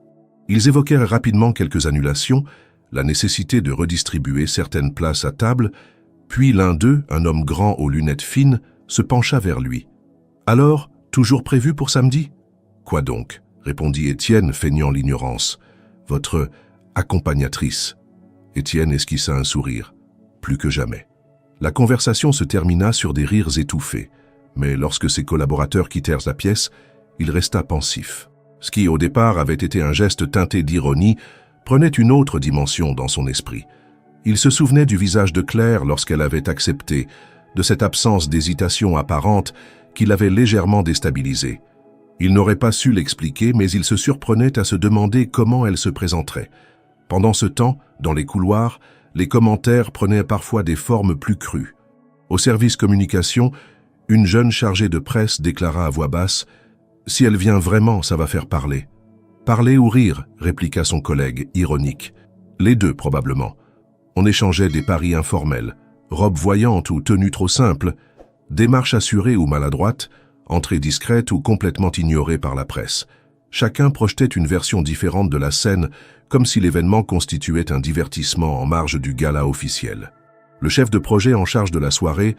Ils évoquèrent rapidement quelques annulations, la nécessité de redistribuer certaines places à table, puis l'un d'eux, un homme grand aux lunettes fines, se pencha vers lui. « Alors, toujours prévu pour samedi ?»« Quoi donc ?» répondit Étienne, feignant l'ignorance. « Votre accompagnatrice. » Étienne esquissa un sourire. Plus que jamais. La conversation se termina sur des rires étouffés, mais lorsque ses collaborateurs quittèrent la pièce, il resta pensif. Ce qui, au départ, avait été un geste teinté d'ironie, prenait une autre dimension dans son esprit. Il se souvenait du visage de Claire lorsqu'elle avait accepté, de cette absence d'hésitation apparente qui l'avait légèrement déstabilisé. Il n'aurait pas su l'expliquer, mais il se surprenait à se demander comment elle se présenterait. Pendant ce temps, dans les couloirs, les commentaires prenaient parfois des formes plus crues. Au service communication, une jeune chargée de presse déclara à voix basse « Si elle vient vraiment, ça va faire parler. »« Parler ou rire ?» répliqua son collègue, ironique. « Les deux, probablement. » On échangeait des paris informels, robe voyante ou tenue trop simple, démarche assurée ou maladroite, entrée discrète ou complètement ignorée par la presse. Chacun projetait une version différente de la scène, comme si l'événement constituait un divertissement en marge du gala officiel. Le chef de projet en charge de la soirée,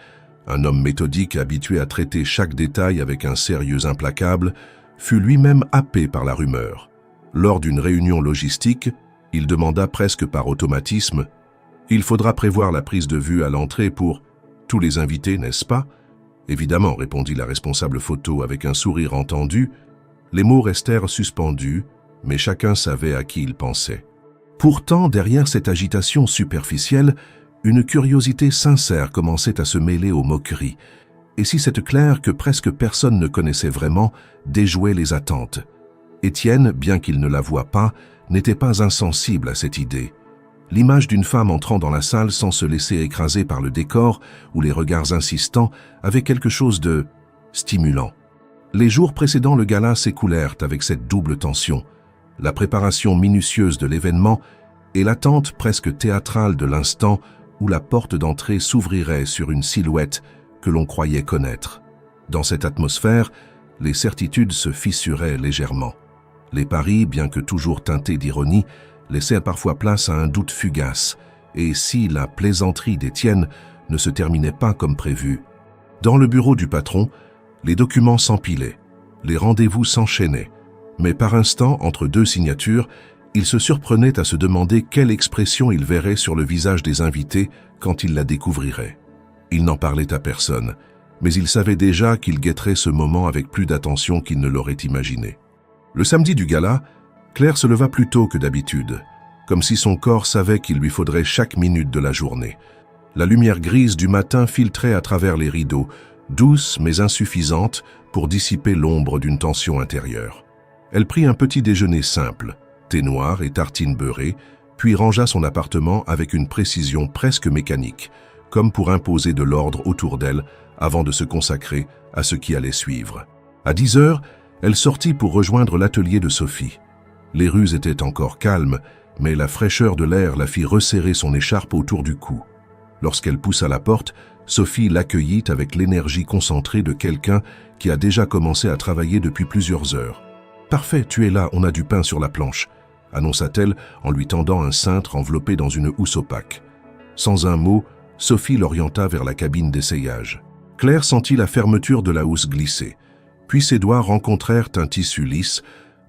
un homme méthodique habitué à traiter chaque détail avec un sérieux implacable, fut lui-même happé par la rumeur. Lors d'une réunion logistique, il demanda presque par automatisme « Il faudra prévoir la prise de vue à l'entrée pour tous les invités, n'est-ce pas ?» « Évidemment, répondit la responsable photo avec un sourire entendu. Les mots restèrent suspendus, mais chacun savait à qui il pensait. Pourtant, derrière cette agitation superficielle, une curiosité sincère commençait à se mêler aux moqueries. Et si cette Claire que presque personne ne connaissait vraiment déjouait les attentes? Étienne, bien qu'il ne la voie pas, n'était pas insensible à cette idée. L'image d'une femme entrant dans la salle sans se laisser écraser par le décor ou les regards insistants avait quelque chose de stimulant. Les jours précédant le gala s'écoulèrent avec cette double tension, la préparation minutieuse de l'événement et l'attente presque théâtrale de l'instant où la porte d'entrée s'ouvrirait sur une silhouette que l'on croyait connaître. Dans cette atmosphère, les certitudes se fissuraient légèrement. Les paris, bien que toujours teintés d'ironie, laissait parfois place à un doute fugace, et si la plaisanterie d'Étienne ne se terminait pas comme prévu. Dans le bureau du patron, les documents s'empilaient, les rendez-vous s'enchaînaient, mais par instant, entre deux signatures, il se surprenait à se demander quelle expression il verrait sur le visage des invités quand il la découvrirait. Il n'en parlait à personne, mais il savait déjà qu'il guetterait ce moment avec plus d'attention qu'il ne l'aurait imaginé. Le samedi du gala, Claire se leva plus tôt que d'habitude, comme si son corps savait qu'il lui faudrait chaque minute de la journée. La lumière grise du matin filtrait à travers les rideaux, douce mais insuffisante pour dissiper l'ombre d'une tension intérieure. Elle prit un petit déjeuner simple, thé noir et tartines beurrées, puis rangea son appartement avec une précision presque mécanique, comme pour imposer de l'ordre autour d'elle avant de se consacrer à ce qui allait suivre. À 10 heures, elle sortit pour rejoindre l'atelier de Sophie. Les rues étaient encore calmes, mais la fraîcheur de l'air la fit resserrer son écharpe autour du cou. Lorsqu'elle poussa la porte, Sophie l'accueillit avec l'énergie concentrée de quelqu'un qui a déjà commencé à travailler depuis plusieurs heures. « Parfait, tu es là, on a du pain sur la planche », annonça-t-elle en lui tendant un cintre enveloppé dans une housse opaque. Sans un mot, Sophie l'orienta vers la cabine d'essayage. Claire sentit la fermeture de la housse glisser, puis ses doigts rencontrèrent un tissu lisse,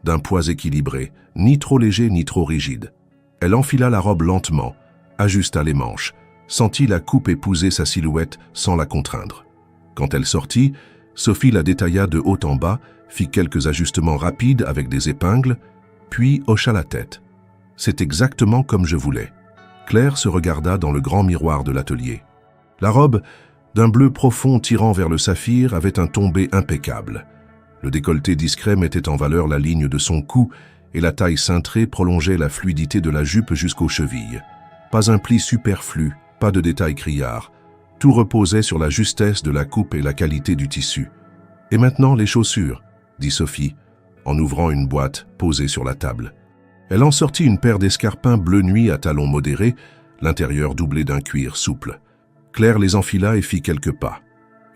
d'un poids équilibré, ni trop léger ni trop rigide. Elle enfila la robe lentement, ajusta les manches, sentit la coupe épouser sa silhouette sans la contraindre. Quand elle sortit, Sophie la détailla de haut en bas, fit quelques ajustements rapides avec des épingles, puis hocha la tête. « C'est exactement comme je voulais. » Claire se regarda dans le grand miroir de l'atelier. La robe, d'un bleu profond tirant vers le saphir, avait un tombé impeccable. Le décolleté discret mettait en valeur la ligne de son cou et la taille cintrée prolongeait la fluidité de la jupe jusqu'aux chevilles. Pas un pli superflu, pas de détails criards. Tout reposait sur la justesse de la coupe et la qualité du tissu. « Et maintenant, les chaussures » dit Sophie, en ouvrant une boîte posée sur la table. Elle en sortit une paire d'escarpins bleu nuit à talons modérés, l'intérieur doublé d'un cuir souple. Claire les enfila et fit quelques pas.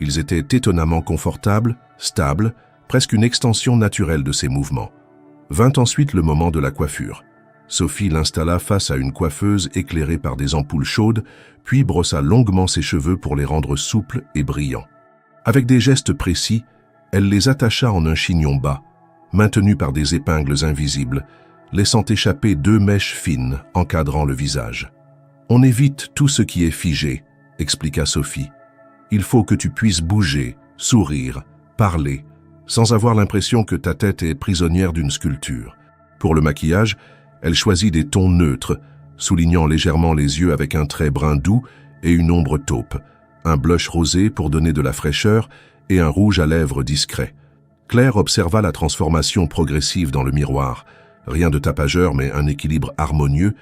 Ils étaient étonnamment confortables, stables, presque une extension naturelle de ses mouvements. Vint ensuite le moment de la coiffure. Sophie l'installa face à une coiffeuse éclairée par des ampoules chaudes, puis brossa longuement ses cheveux pour les rendre souples et brillants. Avec des gestes précis, elle les attacha en un chignon bas, maintenu par des épingles invisibles, laissant échapper 2 mèches fines encadrant le visage. « On évite tout ce qui est figé », expliqua Sophie. « Il faut que tu puisses bouger, sourire, parler, sans avoir l'impression que ta tête est prisonnière d'une sculpture. » Pour le maquillage, Elle choisit des tons neutres, soulignant légèrement les yeux avec un trait brun doux et une ombre taupe, un blush rosé pour donner de la fraîcheur et un rouge à lèvres discret. Claire observa la transformation progressive dans le miroir, rien de tapageur mais un équilibre harmonieux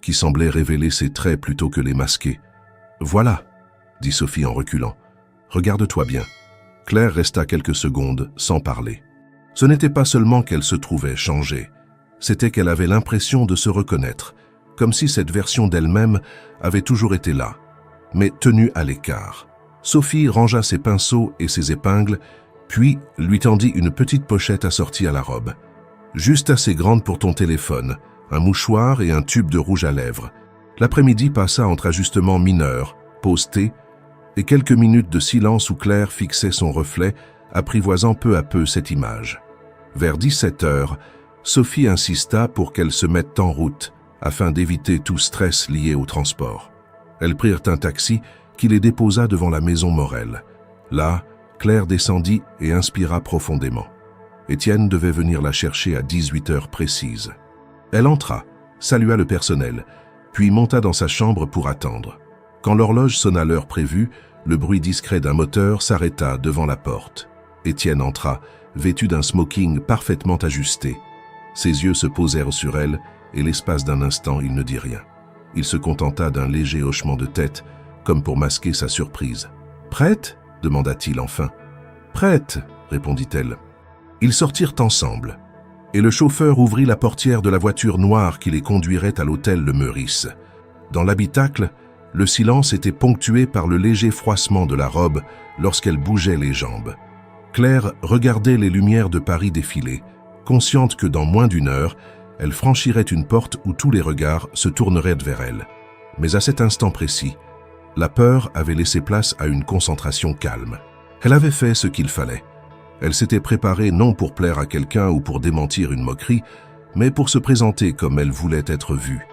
qui semblait révéler ses traits plutôt que les masquer. « Voilà », dit Sophie en reculant. « Regarde-toi bien. » Claire resta quelques secondes sans parler. Ce n'était pas seulement qu'elle se trouvait changée, c'était qu'elle avait l'impression de se reconnaître, comme si cette version d'elle-même avait toujours été là, mais tenue à l'écart. Sophie rangea ses pinceaux et ses épingles, puis lui tendit une petite pochette assortie à la robe. Juste assez grande pour ton téléphone, un mouchoir et un tube de rouge à lèvres. L'après-midi passa entre ajustements mineurs, pause thé, et quelques minutes de silence où Claire fixait son reflet, apprivoisant peu à peu cette image. Vers 17 heures, Sophie insista pour qu'elle se mette en route, afin d'éviter tout stress lié au transport. Elles prirent un taxi qui les déposa devant la maison Morel. Là, Claire descendit et inspira profondément. Étienne devait venir la chercher à 18 heures précises. Elle entra, salua le personnel, puis monta dans sa chambre pour attendre. Quand l'horloge sonna l'heure prévue, le bruit discret d'un moteur s'arrêta devant la porte. Étienne entra, vêtu d'un smoking parfaitement ajusté. Ses yeux se posèrent sur elle, et l'espace d'un instant, il ne dit rien. Il se contenta d'un léger hochement de tête, comme pour masquer sa surprise. « Prête ?» demanda-t-il enfin. « Prête !» répondit-elle. Ils sortirent ensemble, et le chauffeur ouvrit la portière de la voiture noire qui les conduirait à l'hôtel Le Meurice. Dans l'habitacle, le silence était ponctué par le léger froissement de la robe lorsqu'elle bougeait les jambes. Claire regardait les lumières de Paris défiler, consciente que dans moins d'une heure, elle franchirait une porte où tous les regards se tourneraient vers elle. Mais à cet instant précis, la peur avait laissé place à une concentration calme. Elle avait fait ce qu'il fallait. Elle s'était préparée non pour plaire à quelqu'un ou pour démentir une moquerie, mais pour se présenter comme elle voulait être vue.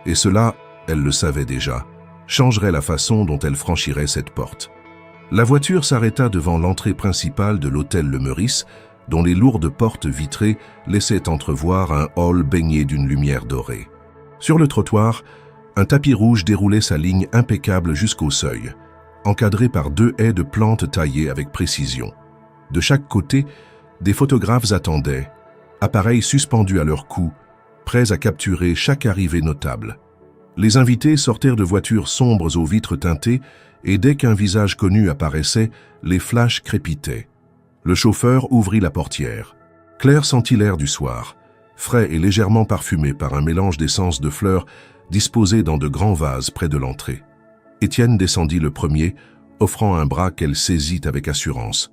Et cela, elle le savait déjà, changerait la façon dont elle franchirait cette porte. La voiture s'arrêta devant l'entrée principale de l'hôtel Le Meurice, dont les lourdes portes vitrées laissaient entrevoir un hall baigné d'une lumière dorée. Sur le trottoir, un tapis rouge déroulait sa ligne impeccable jusqu'au seuil, encadré par 2 haies de plantes taillées avec précision. De chaque côté, des photographes attendaient, appareils suspendus à leur cou, prêts à capturer chaque arrivée notable. Les invités sortirent de voitures sombres aux vitres teintées et dès qu'un visage connu apparaissait, les flashs crépitaient. Le chauffeur ouvrit la portière. Claire sentit l'air du soir, frais et légèrement parfumé par un mélange d'essences de fleurs disposées dans de grands vases près de l'entrée. Étienne descendit le premier, offrant un bras qu'elle saisit avec assurance.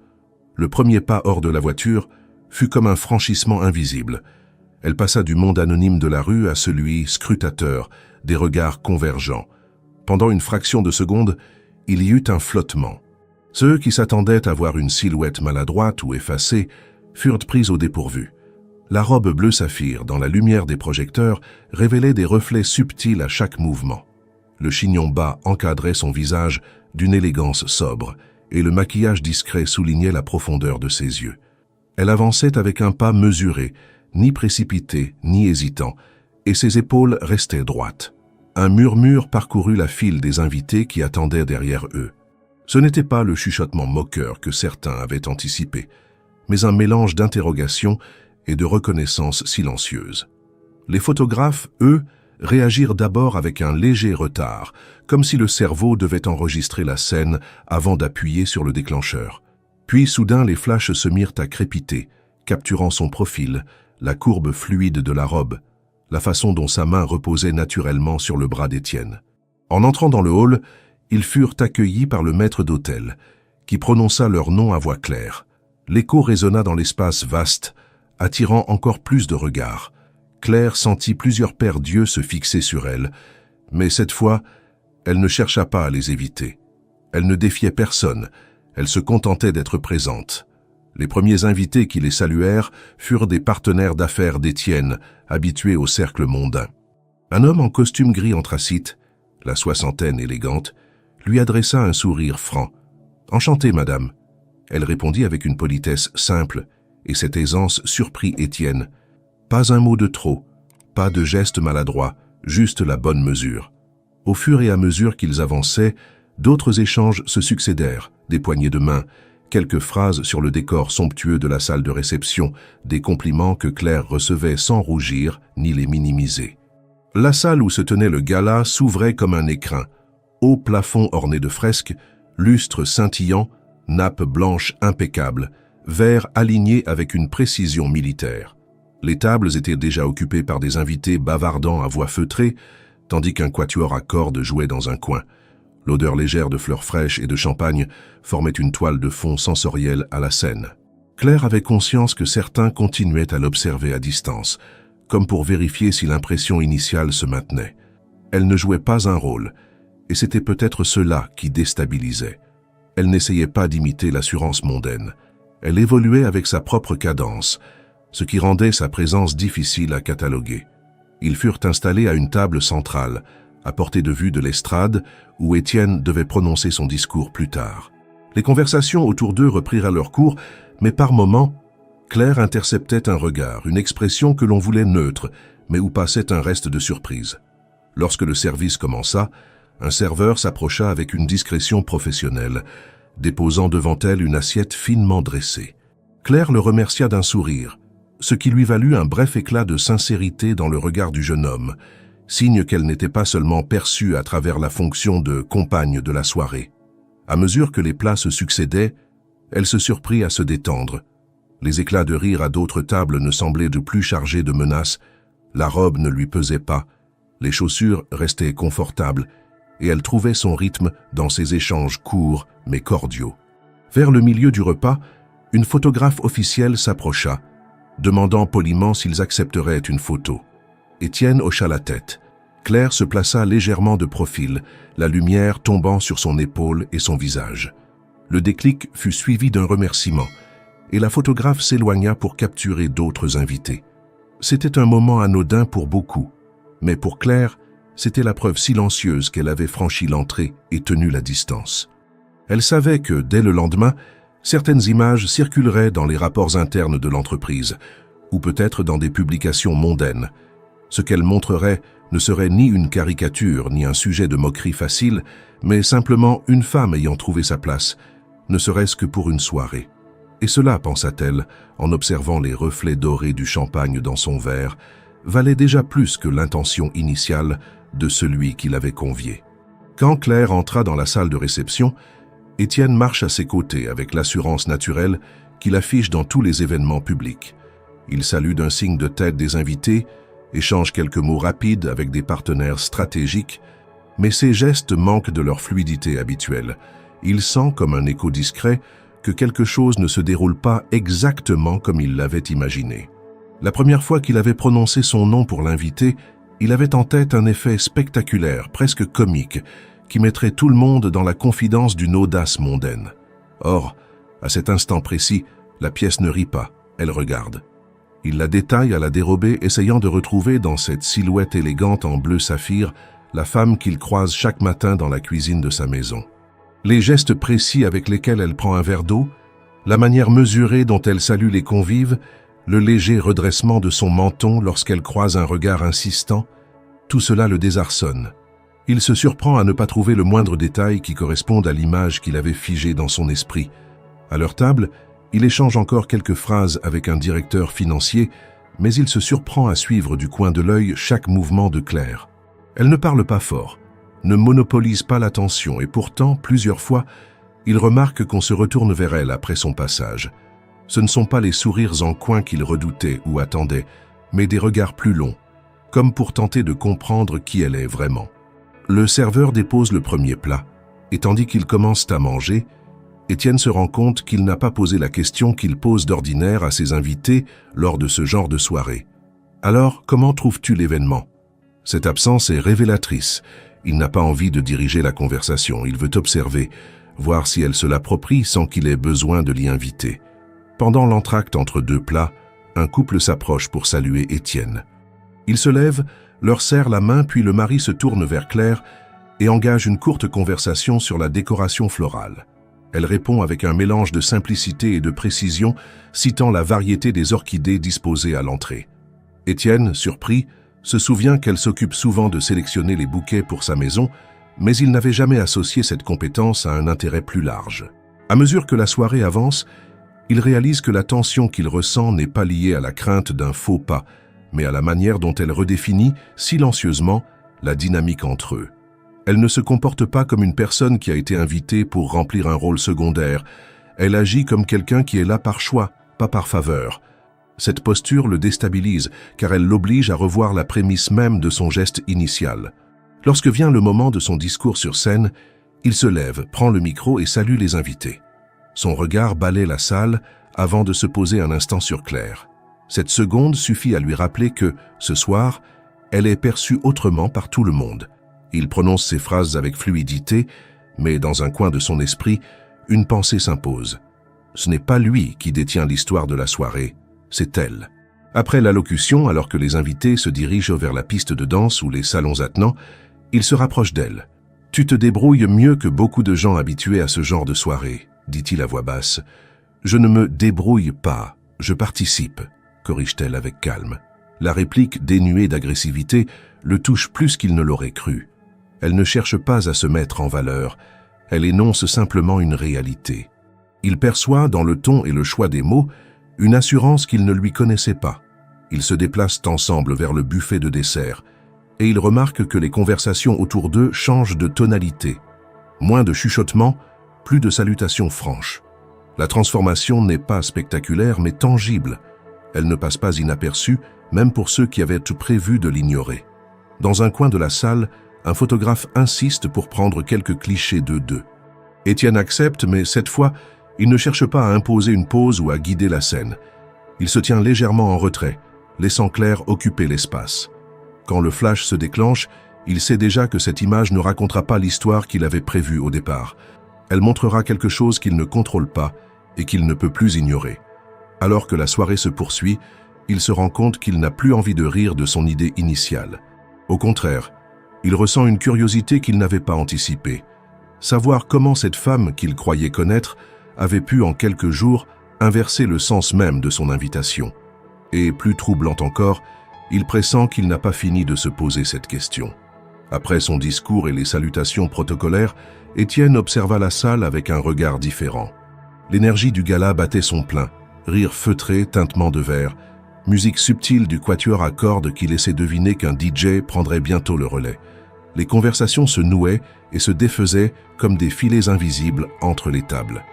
Le premier pas hors de la voiture fut comme un franchissement invisible. Elle passa du monde anonyme de la rue à celui scrutateur, des regards convergents. Pendant une fraction de seconde, il y eut un flottement. Ceux qui s'attendaient à voir une silhouette maladroite ou effacée furent pris au dépourvu. La robe bleu saphir, dans la lumière des projecteurs, révélait des reflets subtils à chaque mouvement. Le chignon bas encadrait son visage d'une élégance sobre, et le maquillage discret soulignait la profondeur de ses yeux. Elle avançait avec un pas mesuré, ni précipité, ni hésitant, et ses épaules restaient droites. Un murmure parcourut la file des invités qui attendaient derrière eux. Ce n'était pas le chuchotement moqueur que certains avaient anticipé, mais un mélange d'interrogation et de reconnaissance silencieuse. Les photographes, eux, réagirent d'abord avec un léger retard, comme si le cerveau devait enregistrer la scène avant d'appuyer sur le déclencheur. Puis soudain les flashs se mirent à crépiter, capturant son profil, la courbe fluide de la robe, la façon dont sa main reposait naturellement sur le bras d'Étienne. En entrant dans le hall, ils furent accueillis par le maître d'hôtel, qui prononça leur nom à voix claire. L'écho résonna dans l'espace vaste, attirant encore plus de regards. Claire sentit plusieurs paires d'yeux se fixer sur elle, mais cette fois, elle ne chercha pas à les éviter. Elle ne défiait personne, elle se contentait d'être présente. Les premiers invités qui les saluèrent furent des partenaires d'affaires d'Étienne, habitués au cercle mondain. Un homme en costume gris anthracite, la soixantaine élégante, lui adressa un sourire franc. « Enchantée, madame !» Elle répondit avec une politesse simple, et cette aisance surprit Étienne. Pas un mot de trop, pas de geste maladroit, juste la bonne mesure. Au fur et à mesure qu'ils avançaient, d'autres échanges se succédèrent, des poignées de main, quelques phrases sur le décor somptueux de la salle de réception, des compliments que Claire recevait sans rougir ni les minimiser. La salle où se tenait le gala s'ouvrait comme un écrin, haut plafond orné de fresques, lustre scintillant, nappe blanche impeccable, verres alignés avec une précision militaire. Les tables étaient déjà occupées par des invités bavardant à voix feutrée, tandis qu'un quatuor à cordes jouait dans un coin. L'odeur légère de fleurs fraîches et de champagne formait une toile de fond sensorielle à la scène. Claire avait conscience que certains continuaient à l'observer à distance, comme pour vérifier si l'impression initiale se maintenait. Elle ne jouait pas un rôle, et c'était peut-être cela qui déstabilisait. Elle n'essayait pas d'imiter l'assurance mondaine. Elle évoluait avec sa propre cadence, ce qui rendait sa présence difficile à cataloguer. Ils furent installés à une table centrale, à portée de vue de l'estrade, où Étienne devait prononcer son discours plus tard. Les conversations autour d'eux reprirent leur cours, mais par moments, Claire interceptait un regard, une expression que l'on voulait neutre, mais où passait un reste de surprise. Lorsque le service commença, un serveur s'approcha avec une discrétion professionnelle, déposant devant elle une assiette finement dressée. Claire le remercia d'un sourire, ce qui lui valut un bref éclat de sincérité dans le regard du jeune homme, signe qu'elle n'était pas seulement perçue à travers la fonction de compagne de la soirée. À mesure que les plats se succédaient, elle se surprit à se détendre. Les éclats de rire à d'autres tables ne semblaient de plus chargés de menaces, la robe ne lui pesait pas, les chaussures restaient confortables, et elle trouvait son rythme dans ces échanges courts mais cordiaux. Vers le milieu du repas, une photographe officielle s'approcha, demandant poliment s'ils accepteraient une photo. Étienne hocha la tête. Claire se plaça légèrement de profil, la lumière tombant sur son épaule et son visage. Le déclic fut suivi d'un remerciement, et la photographe s'éloigna pour capturer d'autres invités. C'était un moment anodin pour beaucoup, mais pour Claire, c'était la preuve silencieuse qu'elle avait franchi l'entrée et tenu la distance. Elle savait que, dès le lendemain, certaines images circuleraient dans les rapports internes de l'entreprise, ou peut-être dans des publications mondaines. Ce qu'elle montrerait ne serait ni une caricature, ni un sujet de moquerie facile, mais simplement une femme ayant trouvé sa place, ne serait-ce que pour une soirée. Et cela, pensa-t-elle, en observant les reflets dorés du champagne dans son verre, valait déjà plus que l'intention initiale de celui qui l'avait conviée. Quand Claire entra dans la salle de réception, Étienne marche à ses côtés avec l'assurance naturelle qu'il affiche dans tous les événements publics. Il salue d'un signe de tête des invités, échange quelques mots rapides avec des partenaires stratégiques, mais ces gestes manquent de leur fluidité habituelle. Il sent, comme un écho discret, que quelque chose ne se déroule pas exactement comme il l'avait imaginé. La première fois qu'il avait prononcé son nom pour l'inviter, il avait en tête un effet spectaculaire, presque comique, qui mettrait tout le monde dans la confidence d'une audace mondaine. Or, à cet instant précis, la pièce ne rit pas, elle regarde. Il la détaille à la dérobée, essayant de retrouver dans cette silhouette élégante en bleu saphir la femme qu'il croise chaque matin dans la cuisine de sa maison. Les gestes précis avec lesquels elle prend un verre d'eau, la manière mesurée dont elle salue les convives, le léger redressement de son menton lorsqu'elle croise un regard insistant, tout cela le désarçonne. Il se surprend à ne pas trouver le moindre détail qui corresponde à l'image qu'il avait figée dans son esprit. À leur table, il échange encore quelques phrases avec un directeur financier, mais il se surprend à suivre du coin de l'œil chaque mouvement de Claire. Elle ne parle pas fort, ne monopolise pas l'attention et pourtant, plusieurs fois, il remarque qu'on se retourne vers elle après son passage. Ce ne sont pas les sourires en coin qu'il redoutait ou attendait, mais des regards plus longs, comme pour tenter de comprendre qui elle est vraiment. Le serveur dépose le premier plat, et tandis qu'ils commencent à manger, Étienne se rend compte qu'il n'a pas posé la question qu'il pose d'ordinaire à ses invités lors de ce genre de soirée. Alors, comment trouves-tu l'événement? Cette absence est révélatrice. Il n'a pas envie de diriger la conversation, il veut observer, voir si elle se l'approprie sans qu'il ait besoin de l'y inviter. Pendant l'entracte entre deux plats, un couple s'approche pour saluer Étienne. Il se lève, leur serre la main, puis le mari se tourne vers Claire et engage une courte conversation sur la décoration florale. Elle répond avec un mélange de simplicité et de précision, citant la variété des orchidées disposées à l'entrée. Étienne, surpris, se souvient qu'elle s'occupe souvent de sélectionner les bouquets pour sa maison, mais il n'avait jamais associé cette compétence à un intérêt plus large. À mesure que la soirée avance, il réalise que la tension qu'il ressent n'est pas liée à la crainte d'un faux pas, mais à la manière dont elle redéfinit, silencieusement, la dynamique entre eux. Elle ne se comporte pas comme une personne qui a été invitée pour remplir un rôle secondaire. Elle agit comme quelqu'un qui est là par choix, pas par faveur. Cette posture le déstabilise, car elle l'oblige à revoir la prémisse même de son geste initial. Lorsque vient le moment de son discours sur scène, il se lève, prend le micro et salue les invités. Son regard balaie la salle avant de se poser un instant sur Claire. Cette seconde suffit à lui rappeler que, ce soir, elle est perçue autrement par tout le monde. Il prononce ses phrases avec fluidité, mais dans un coin de son esprit, une pensée s'impose. Ce n'est pas lui qui détient l'histoire de la soirée, c'est elle. Après l'allocution, alors que les invités se dirigent vers la piste de danse ou les salons attenants, il se rapproche d'elle. « Tu te débrouilles mieux que beaucoup de gens habitués à ce genre de soirée, » dit-il à voix basse. « Je ne me débrouille pas, je participe, » corrige-t-elle avec calme. La réplique dénuée d'agressivité le touche plus qu'il ne l'aurait cru. Elle ne cherche pas à se mettre en valeur, elle énonce simplement une réalité. Il perçoit, dans le ton et le choix des mots, une assurance qu'il ne lui connaissait pas. Ils se déplacent ensemble vers le buffet de dessert, et il remarque que les conversations autour d'eux changent de tonalité. Moins de chuchotements, plus de salutations franches. La transformation n'est pas spectaculaire, mais tangible. Elle ne passe pas inaperçue, même pour ceux qui avaient tout prévu de l'ignorer. Dans un coin de la salle, un photographe insiste pour prendre quelques clichés d'eux deux. Étienne accepte, mais cette fois, il ne cherche pas à imposer une pose ou à guider la scène. Il se tient légèrement en retrait, laissant Claire occuper l'espace. Quand le flash se déclenche, il sait déjà que cette image ne racontera pas l'histoire qu'il avait prévue au départ. Elle montrera quelque chose qu'il ne contrôle pas et qu'il ne peut plus ignorer. Alors que la soirée se poursuit, il se rend compte qu'il n'a plus envie de rire de son idée initiale. Au contraire, il ressent une curiosité qu'il n'avait pas anticipée. Savoir comment cette femme qu'il croyait connaître avait pu en quelques jours inverser le sens même de son invitation. Et plus troublant encore, il pressent qu'il n'a pas fini de se poser cette question. Après son discours et les salutations protocolaires, Étienne observa la salle avec un regard différent. L'énergie du gala battait son plein, rire feutré, tintement de verre, musique subtile du quatuor à cordes qui laissait deviner qu'un DJ prendrait bientôt le relais. Les conversations se nouaient et se défaisaient comme des filets invisibles entre les tables.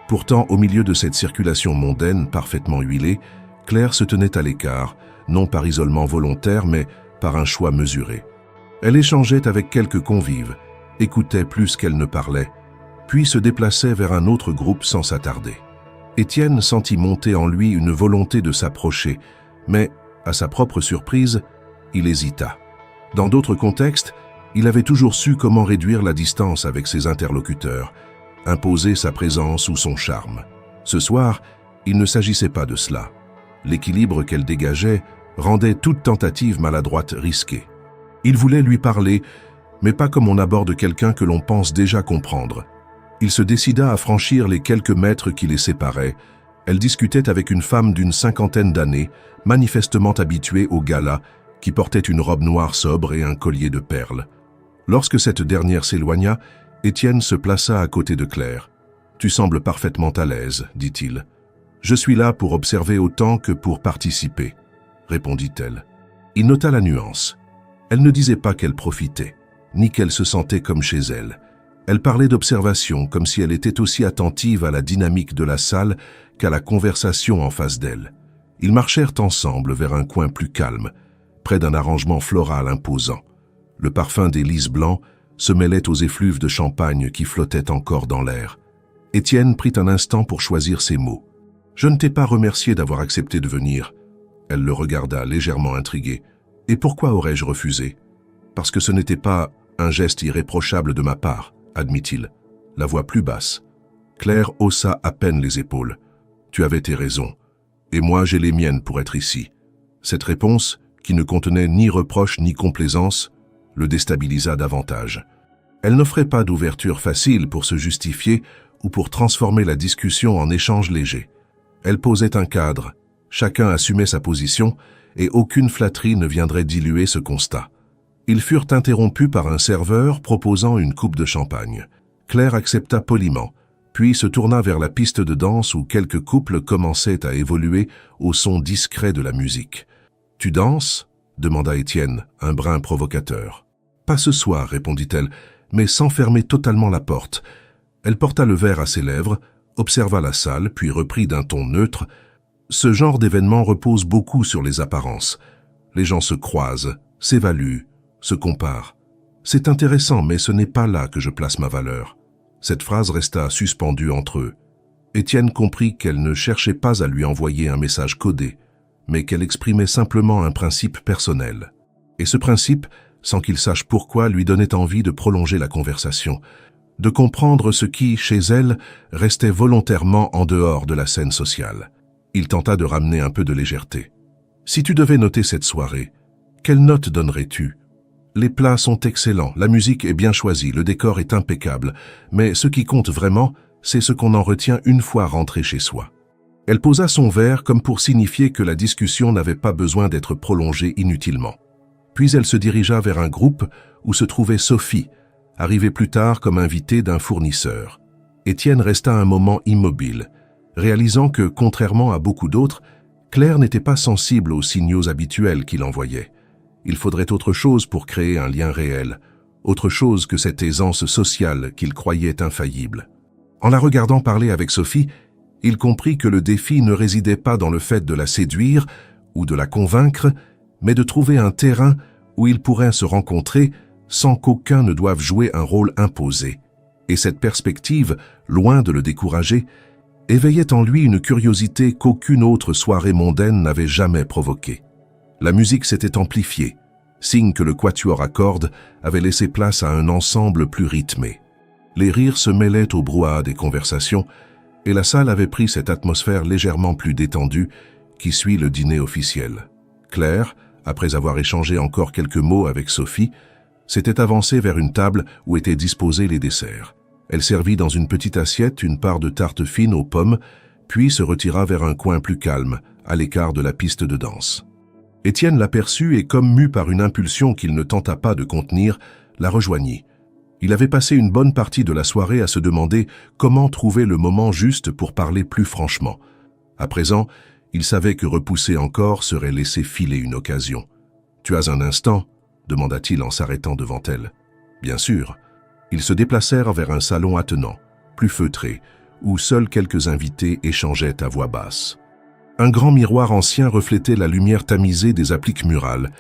Pourtant, au milieu de cette circulation mondaine parfaitement huilée, Claire se tenait à l'écart, non par isolement volontaire, mais par un choix mesuré. Elle échangeait avec quelques convives, écoutait plus qu'elle ne parlait, puis se déplaçait vers un autre groupe sans s'attarder. Étienne sentit monter en lui une volonté de s'approcher, mais, à sa propre surprise, il hésita. Dans d'autres contextes, il avait toujours su comment réduire la distance avec ses interlocuteurs, imposer sa présence ou son charme. Ce soir, il ne s'agissait pas de cela. L'équilibre qu'elle dégageait rendait toute tentative maladroite risquée. Il voulait lui parler, mais pas comme on aborde quelqu'un que l'on pense déjà comprendre. Il se décida à franchir les quelques mètres qui les séparaient. Elle discutait avec une femme d'une cinquantaine d'années, manifestement habituée au gala, qui portait une robe noire sobre et un collier de perles. Lorsque cette dernière s'éloigna, Étienne se plaça à côté de Claire. « Tu sembles parfaitement à l'aise, dit-il. « Je suis là pour observer autant que pour participer, » répondit-elle. Il nota la nuance. Elle ne disait pas qu'elle profitait, ni qu'elle se sentait comme chez elle. Elle parlait d'observation, comme si elle était aussi attentive à la dynamique de la salle qu'à la conversation en face d'elle. Ils marchèrent ensemble vers un coin plus calme, près d'un arrangement floral imposant. Le parfum des lys blancs se mêlait aux effluves de champagne qui flottaient encore dans l'air. Étienne prit un instant pour choisir ses mots. « Je ne t'ai pas remercié d'avoir accepté de venir. » Elle le regarda, légèrement intriguée. « Et pourquoi aurais-je refusé ? Parce que ce n'était pas un geste irréprochable de ma part, admit-il, la voix plus basse. Claire haussa à peine les épaules. « Tu avais tes raisons. Et moi, j'ai les miennes pour être ici. » Cette réponse, qui ne contenait ni reproche ni complaisance, le déstabilisa davantage. Elle n'offrait pas d'ouverture facile pour se justifier ou pour transformer la discussion en échange léger. Elle posait un cadre, chacun assumait sa position et aucune flatterie ne viendrait diluer ce constat. Ils furent interrompus par un serveur proposant une coupe de champagne. Claire accepta poliment, puis se tourna vers la piste de danse où quelques couples commençaient à évoluer au son discret de la musique. « Tu danses ?» demanda Étienne, un brin provocateur. « Pas ce soir, répondit-elle, mais sans fermer totalement la porte. » Elle porta le verre à ses lèvres, observa la salle, puis reprit d'un ton neutre. « Ce genre d'événement repose beaucoup sur les apparences. Les gens se croisent, s'évaluent, se comparent. C'est intéressant, mais ce n'est pas là que je place ma valeur. » Cette phrase resta suspendue entre eux. Étienne comprit qu'elle ne cherchait pas à lui envoyer un message codé, mais qu'elle exprimait simplement un principe personnel. Et ce principe, sans qu'il sache pourquoi, lui donnait envie de prolonger la conversation, de comprendre ce qui, chez elle, restait volontairement en dehors de la scène sociale. Il tenta de ramener un peu de légèreté. « Si tu devais noter cette soirée, quelle note donnerais-tu ? Les plats sont excellents, la musique est bien choisie, le décor est impeccable, mais ce qui compte vraiment, c'est ce qu'on en retient une fois rentré chez soi. » Elle posa son verre comme pour signifier que la discussion n'avait pas besoin d'être prolongée inutilement. Puis elle se dirigea vers un groupe où se trouvait Sophie, arrivée plus tard comme invitée d'un fournisseur. Étienne resta un moment immobile, réalisant que, contrairement à beaucoup d'autres, Claire n'était pas sensible aux signaux habituels qu'il envoyait. Il faudrait autre chose pour créer un lien réel, autre chose que cette aisance sociale qu'il croyait infaillible. En la regardant parler avec Sophie, il comprit que le défi ne résidait pas dans le fait de la séduire ou de la convaincre, mais de trouver un terrain où ils pourraient se rencontrer sans qu'aucun ne doive jouer un rôle imposé. Et cette perspective, loin de le décourager, éveillait en lui une curiosité qu'aucune autre soirée mondaine n'avait jamais provoquée. La musique s'était amplifiée, signe que le quatuor à cordes avait laissé place à un ensemble plus rythmé. Les rires se mêlaient au brouhaha des conversations, et la salle avait pris cette atmosphère légèrement plus détendue qui suit le dîner officiel. Claire, après avoir échangé encore quelques mots avec Sophie, s'était avancée vers une table où étaient disposés les desserts. Elle servit dans une petite assiette une part de tarte fine aux pommes, puis se retira vers un coin plus calme, à l'écart de la piste de danse. Étienne l'aperçut et, comme mu par une impulsion qu'il ne tenta pas de contenir, la rejoignit. Il avait passé une bonne partie de la soirée à se demander comment trouver le moment juste pour parler plus franchement. À présent, il savait que repousser encore serait laisser filer une occasion. « Tu as un instant ?» demanda-t-il en s'arrêtant devant elle. « Bien sûr. » Ils se déplacèrent vers un salon attenant, plus feutré, où seuls quelques invités échangeaient à voix basse. Un grand miroir ancien reflétait la lumière tamisée des appliques murales,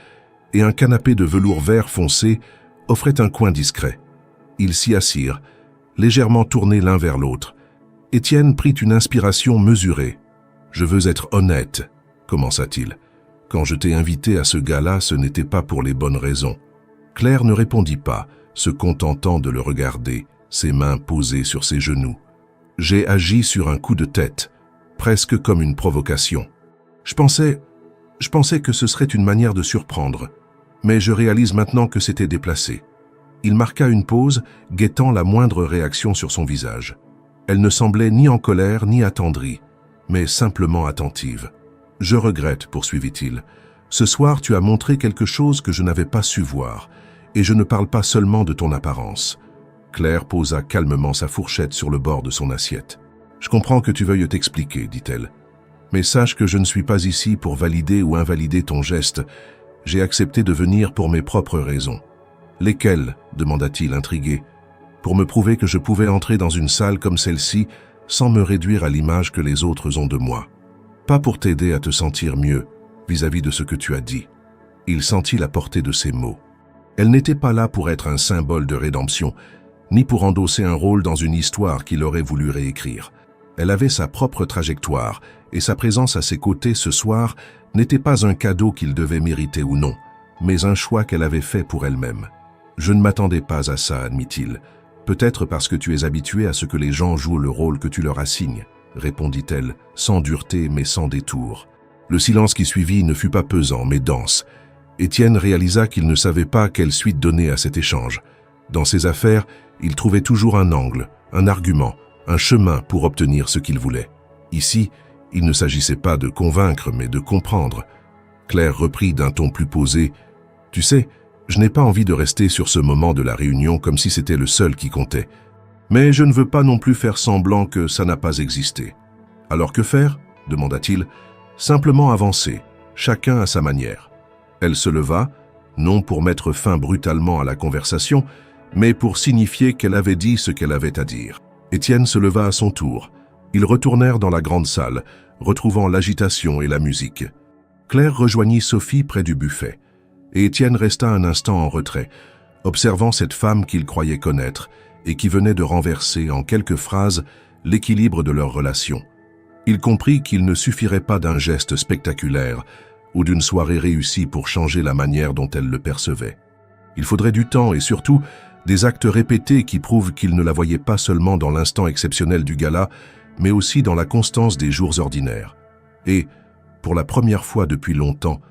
et un canapé de velours vert foncé offrait un coin discret. Ils s'y assirent, légèrement tournés l'un vers l'autre. Étienne prit une inspiration mesurée. « Je veux être honnête, » commença-t-il. « Quand je t'ai invité à ce gala, ce n'était pas pour les bonnes raisons. » Claire ne répondit pas, se contentant de le regarder, ses mains posées sur ses genoux. « J'ai agi sur un coup de tête, presque comme une provocation. Je pensais que ce serait une manière de surprendre, mais je réalise maintenant que c'était déplacé. » Il marqua une pause, guettant la moindre réaction sur son visage. Elle ne semblait ni en colère ni attendrie, mais simplement attentive. « Je regrette, poursuivit-il. Ce soir, tu as montré quelque chose que je n'avais pas su voir, et je ne parle pas seulement de ton apparence. » Claire posa calmement sa fourchette sur le bord de son assiette. « Je comprends que tu veuilles t'expliquer, dit-elle. Mais sache que je ne suis pas ici pour valider ou invalider ton geste. J'ai accepté de venir pour mes propres raisons. » « Lesquelles ?» demanda-t-il intrigué. « Pour me prouver que je pouvais entrer dans une salle comme celle-ci sans me réduire à l'image que les autres ont de moi. Pas pour t'aider à te sentir mieux vis-à-vis de ce que tu as dit. » Il sentit la portée de ces mots. Elle n'était pas là pour être un symbole de rédemption, ni pour endosser un rôle dans une histoire qu'il aurait voulu réécrire. Elle avait sa propre trajectoire, et sa présence à ses côtés ce soir n'était pas un cadeau qu'il devait mériter ou non, mais un choix qu'elle avait fait pour elle-même. « Je ne m'attendais pas à ça, admit-il. Peut-être parce que tu es habitué à ce que les gens jouent le rôle que tu leur assignes, répondit-elle, sans dureté mais sans détour. Le silence qui suivit ne fut pas pesant, mais dense. Étienne réalisa qu'il ne savait pas quelle suite donner à cet échange. Dans ses affaires, il trouvait toujours un angle, un argument, un chemin pour obtenir ce qu'il voulait. Ici, il ne s'agissait pas de convaincre, mais de comprendre. Claire reprit d'un ton plus posé. « Tu sais, je n'ai pas envie de rester sur ce moment de la réunion comme si c'était le seul qui comptait. Mais je ne veux pas non plus faire semblant que ça n'a pas existé. Alors que faire ?» demanda-t-il. « Simplement avancer, chacun à sa manière. » Elle se leva, non pour mettre fin brutalement à la conversation, mais pour signifier qu'elle avait dit ce qu'elle avait à dire. Étienne se leva à son tour. Ils retournèrent dans la grande salle, retrouvant l'agitation et la musique. Claire rejoignit Sophie près du buffet, et Étienne resta un instant en retrait, observant cette femme qu'il croyait connaître et qui venait de renverser en quelques phrases l'équilibre de leur relation. Il comprit qu'il ne suffirait pas d'un geste spectaculaire ou d'une soirée réussie pour changer la manière dont elle le percevait. Il faudrait du temps et surtout des actes répétés qui prouvent qu'il ne la voyait pas seulement dans l'instant exceptionnel du gala, mais aussi dans la constance des jours ordinaires. Et, pour la première fois depuis longtemps,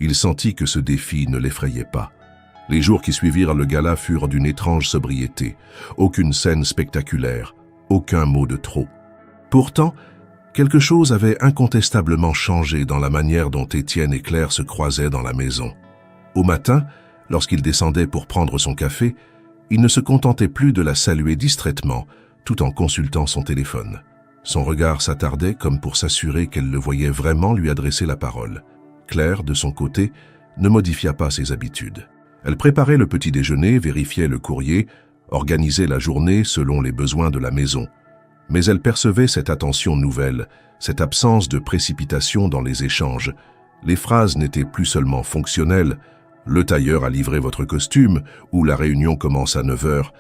il sentit que ce défi ne l'effrayait pas. Les jours qui suivirent le gala furent d'une étrange sobriété, aucune scène spectaculaire, aucun mot de trop. Pourtant, quelque chose avait incontestablement changé dans la manière dont Étienne et Claire se croisaient dans la maison. Au matin, lorsqu'il descendait pour prendre son café, il ne se contentait plus de la saluer distraitement, tout en consultant son téléphone. Son regard s'attardait comme pour s'assurer qu'elle le voyait vraiment lui adresser la parole. Claire, de son côté, ne modifia pas ses habitudes. Elle préparait le petit déjeuner, vérifiait le courrier, organisait la journée selon les besoins de la maison. Mais elle percevait cette attention nouvelle, cette absence de précipitation dans les échanges. Les phrases n'étaient plus seulement fonctionnelles, « Le tailleur a livré votre costume » ou « La réunion commence à 9 heures ».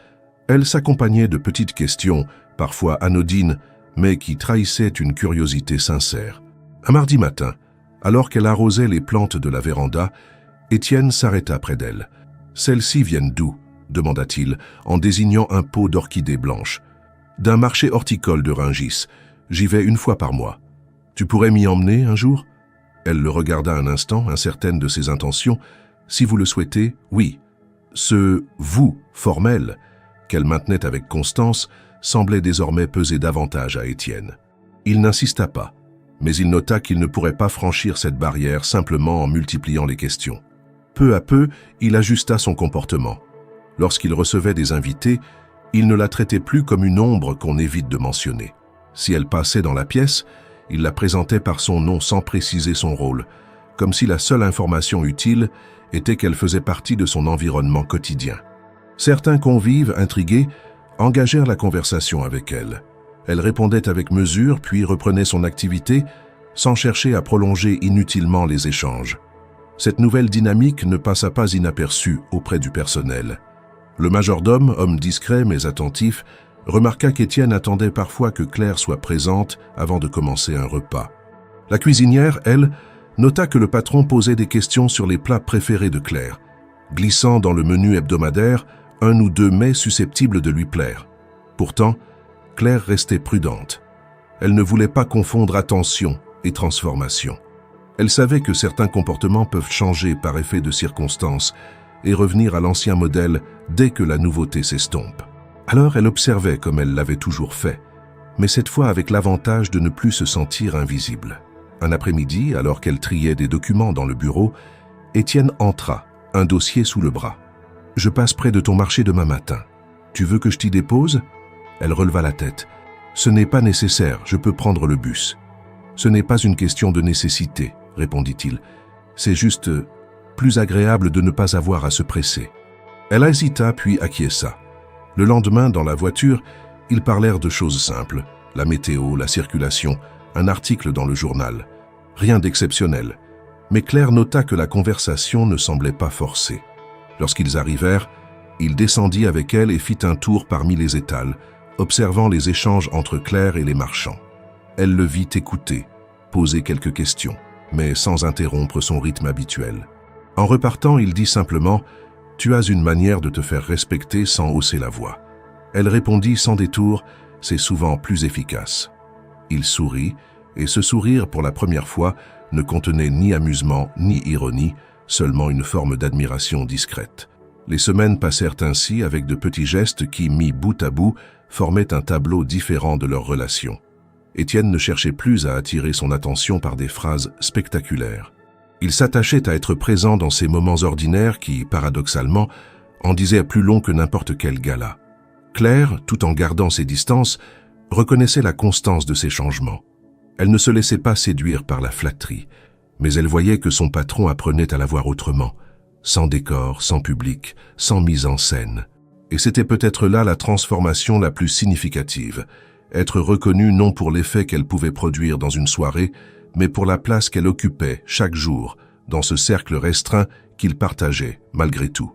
Elles s'accompagnaient de petites questions, parfois anodines, mais qui trahissaient une curiosité sincère. Un mardi matin, alors qu'elle arrosait les plantes de la véranda, Étienne s'arrêta près d'elle. « Celles-ci viennent d'où » demanda-t-il, en désignant un pot d'orchidées blanches. « D'un marché horticole de Rungis. J'y vais une fois par mois. Tu pourrais m'y emmener un jour ?» Elle le regarda un instant, incertaine de ses intentions. « Si vous le souhaitez, oui. » Ce « vous » formel, qu'elle maintenait avec constance, semblait désormais peser davantage à Étienne. Il n'insista pas, mais il nota qu'il ne pourrait pas franchir cette barrière simplement en multipliant les questions. Peu à peu, il ajusta son comportement. Lorsqu'il recevait des invités, il ne la traitait plus comme une ombre qu'on évite de mentionner. Si elle passait dans la pièce, il la présentait par son nom sans préciser son rôle, comme si la seule information utile était qu'elle faisait partie de son environnement quotidien. Certains convives, intrigués, engagèrent la conversation avec elle. Elle répondait avec mesure, puis reprenait son activité, sans chercher à prolonger inutilement les échanges. Cette nouvelle dynamique ne passa pas inaperçue auprès du personnel. Le majordome, homme discret mais attentif, remarqua qu'Étienne attendait parfois que Claire soit présente avant de commencer un repas. La cuisinière, elle, nota que le patron posait des questions sur les plats préférés de Claire, glissant dans le menu hebdomadaire un ou deux mets susceptibles de lui plaire. Pourtant, Claire restait prudente. Elle ne voulait pas confondre attention et transformation. Elle savait que certains comportements peuvent changer par effet de circonstances et revenir à l'ancien modèle dès que la nouveauté s'estompe. Alors elle observait comme elle l'avait toujours fait, mais cette fois avec l'avantage de ne plus se sentir invisible. Un après-midi, alors qu'elle triait des documents dans le bureau, Étienne entra, un dossier sous le bras. « Je passe près de ton marché demain matin. Tu veux que je t'y dépose ?» Elle releva la tête. « Ce n'est pas nécessaire, je peux prendre le bus. »« Ce n'est pas une question de nécessité, » répondit-il. « C'est juste plus agréable de ne pas avoir à se presser. » Elle hésita puis acquiesça. Le lendemain, dans la voiture, ils parlèrent de choses simples. La météo, la circulation, un article dans le journal. Rien d'exceptionnel. Mais Claire nota que la conversation ne semblait pas forcée. Lorsqu'ils arrivèrent, il descendit avec elle et fit un tour parmi les étals, observant les échanges entre Claire et les marchands. Elle le vit écouter, poser quelques questions, mais sans interrompre son rythme habituel. En repartant, il dit simplement « Tu as une manière de te faire respecter sans hausser la voix. » Elle répondit sans détour « C'est souvent plus efficace. » Il sourit, et ce sourire, pour la première fois, ne contenait ni amusement ni ironie, seulement une forme d'admiration discrète. Les semaines passèrent ainsi avec de petits gestes qui, mis bout à bout, formaient un tableau différent de leur relation. Étienne ne cherchait plus à attirer son attention par des phrases spectaculaires. Il s'attachait à être présent dans ces moments ordinaires qui, paradoxalement, en disaient plus long que n'importe quel gala. Claire, tout en gardant ses distances, reconnaissait la constance de ces changements. Elle ne se laissait pas séduire par la flatterie, mais elle voyait que son patron apprenait à la voir autrement, sans décor, sans public, sans mise en scène. Et c'était peut-être là la transformation la plus significative, être reconnue non pour l'effet qu'elle pouvait produire dans une soirée, mais pour la place qu'elle occupait chaque jour dans ce cercle restreint qu'il partageait malgré tout.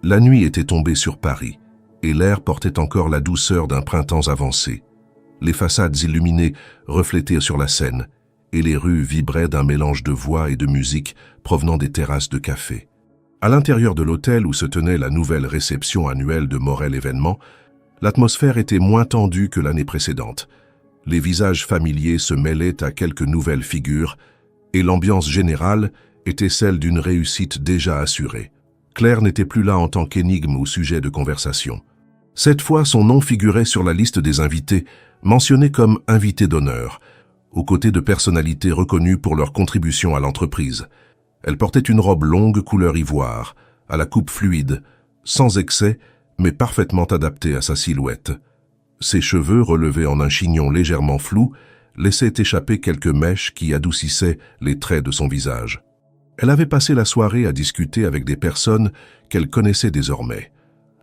La nuit était tombée sur Paris, et l'air portait encore la douceur d'un printemps avancé. Les façades illuminées reflétaient sur la Seine, et les rues vibraient d'un mélange de voix et de musique provenant des terrasses de café. À l'intérieur de l'hôtel où se tenait la nouvelle réception annuelle de Morel Événements, l'atmosphère était moins tendue que l'année précédente. Les visages familiers se mêlaient à quelques nouvelles figures, et l'ambiance générale était celle d'une réussite déjà assurée. Claire n'était plus là en tant qu'énigme ou sujet de conversation. Cette fois, son nom figurait sur la liste des invités, mentionné comme invité d'honneur, aux côtés de personnalités reconnues pour leur contribution à l'entreprise. Elle portait une robe longue couleur ivoire, à la coupe fluide, sans excès, mais parfaitement adaptée à sa silhouette. Ses cheveux, relevés en un chignon légèrement flou, laissaient échapper quelques mèches qui adoucissaient les traits de son visage. Elle avait passé la soirée à discuter avec des personnes qu'elle connaissait désormais,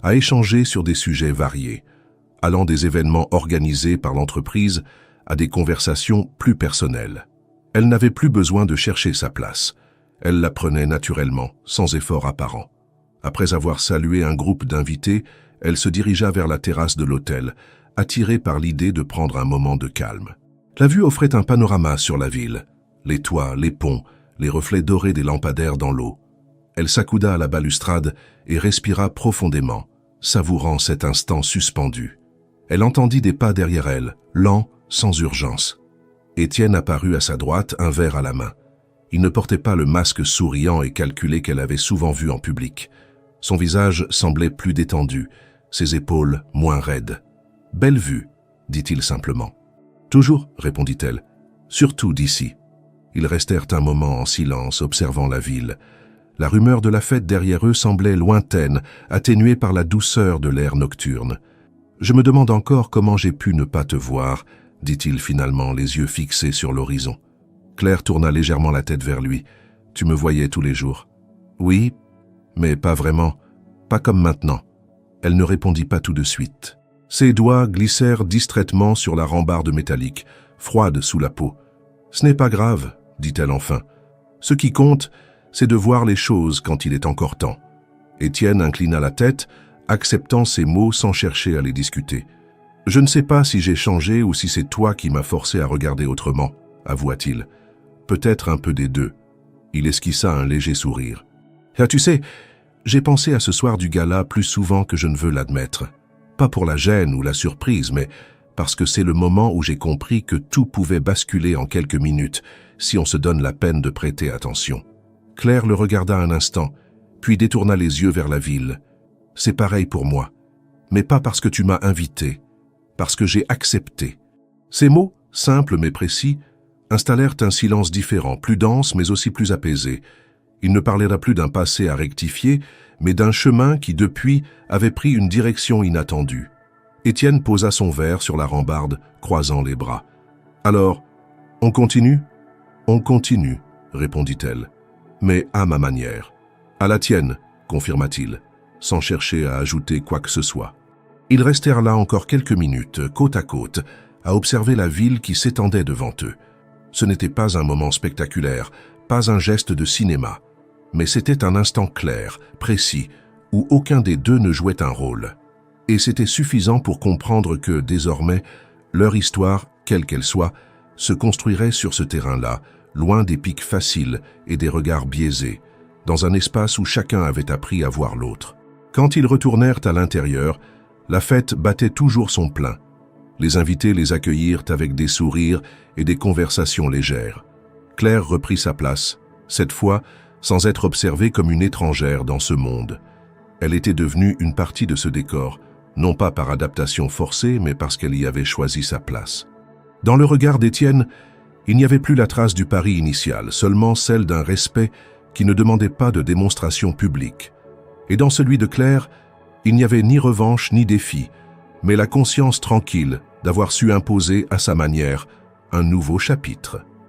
à échanger sur des sujets variés, allant des événements organisés par l'entreprise à des conversations plus personnelles. Elle n'avait plus besoin de chercher sa place. Elle la prenait naturellement, sans effort apparent. Après avoir salué un groupe d'invités, elle se dirigea vers la terrasse de l'hôtel, attirée par l'idée de prendre un moment de calme. La vue offrait un panorama sur la ville, les toits, les ponts, les reflets dorés des lampadaires dans l'eau. Elle s'accouda à la balustrade et respira profondément, savourant cet instant suspendu. Elle entendit des pas derrière elle, lents, sans urgence. Étienne apparut à sa droite, un verre à la main. Il ne portait pas le masque souriant et calculé qu'elle avait souvent vu en public. Son visage semblait plus détendu, ses épaules moins raides. « Belle vue », dit-il simplement. « Toujours », répondit-elle. « Surtout d'ici. » Ils restèrent un moment en silence, observant la ville. La rumeur de la fête derrière eux semblait lointaine, atténuée par la douceur de l'air nocturne. « Je me demande encore comment j'ai pu ne pas te voir », dit-il finalement, les yeux fixés sur l'horizon. Claire tourna légèrement la tête vers lui. « Tu me voyais tous les jours. »« Oui, mais pas vraiment. Pas comme maintenant. » Elle ne répondit pas tout de suite. Ses doigts glissèrent distraitement sur la rambarde métallique, froide sous la peau. « Ce n'est pas grave, » dit-elle enfin. « Ce qui compte, c'est de voir les choses quand il est encore temps. » Étienne inclina la tête, acceptant ces mots sans chercher à les discuter. « Je ne sais pas si j'ai changé ou si c'est toi qui m'as forcé à regarder autrement, » avoua-t-il. « Peut-être un peu des deux. » Il esquissa un léger sourire. « Ah, tu sais, j'ai pensé à ce soir du gala plus souvent que je ne veux l'admettre. Pas pour la gêne ou la surprise, mais parce que c'est le moment où j'ai compris que tout pouvait basculer en quelques minutes si on se donne la peine de prêter attention. » Claire le regarda un instant, puis détourna les yeux vers la ville. « C'est pareil pour moi, mais pas parce que tu m'as invité, parce que j'ai accepté. » Ces mots, simples mais précis, installèrent un silence différent, plus dense mais aussi plus apaisé. Il ne parlera plus d'un passé à rectifier, mais d'un chemin qui, depuis, avait pris une direction inattendue. Étienne posa son verre sur la rambarde, croisant les bras. « Alors, on continue ?»« On continue, » répondit-elle. « Mais à ma manière. »« À la tienne, » confirma-t-il, sans chercher à ajouter quoi que ce soit. Ils restèrent là encore quelques minutes, côte à côte, à observer la ville qui s'étendait devant eux. Ce n'était pas un moment spectaculaire, pas un geste de cinéma, mais c'était un instant clair, précis, où aucun des deux ne jouait un rôle. Et c'était suffisant pour comprendre que, désormais, leur histoire, quelle qu'elle soit, se construirait sur ce terrain-là, loin des pics faciles et des regards biaisés, dans un espace où chacun avait appris à voir l'autre. Quand ils retournèrent à l'intérieur, la fête battait toujours son plein. Les invités les accueillirent avec des sourires et des conversations légères. Claire reprit sa place, cette fois sans être observée comme une étrangère dans ce monde. Elle était devenue une partie de ce décor, non pas par adaptation forcée, mais parce qu'elle y avait choisi sa place. Dans le regard d'Étienne, Il n'y avait plus la trace du pari initial, seulement celle d'un respect qui ne demandait pas de démonstration publique. Et dans celui de Claire, il n'y avait ni revanche ni défi, mais la conscience tranquille d'avoir su imposer à sa manière un nouveau chapitre.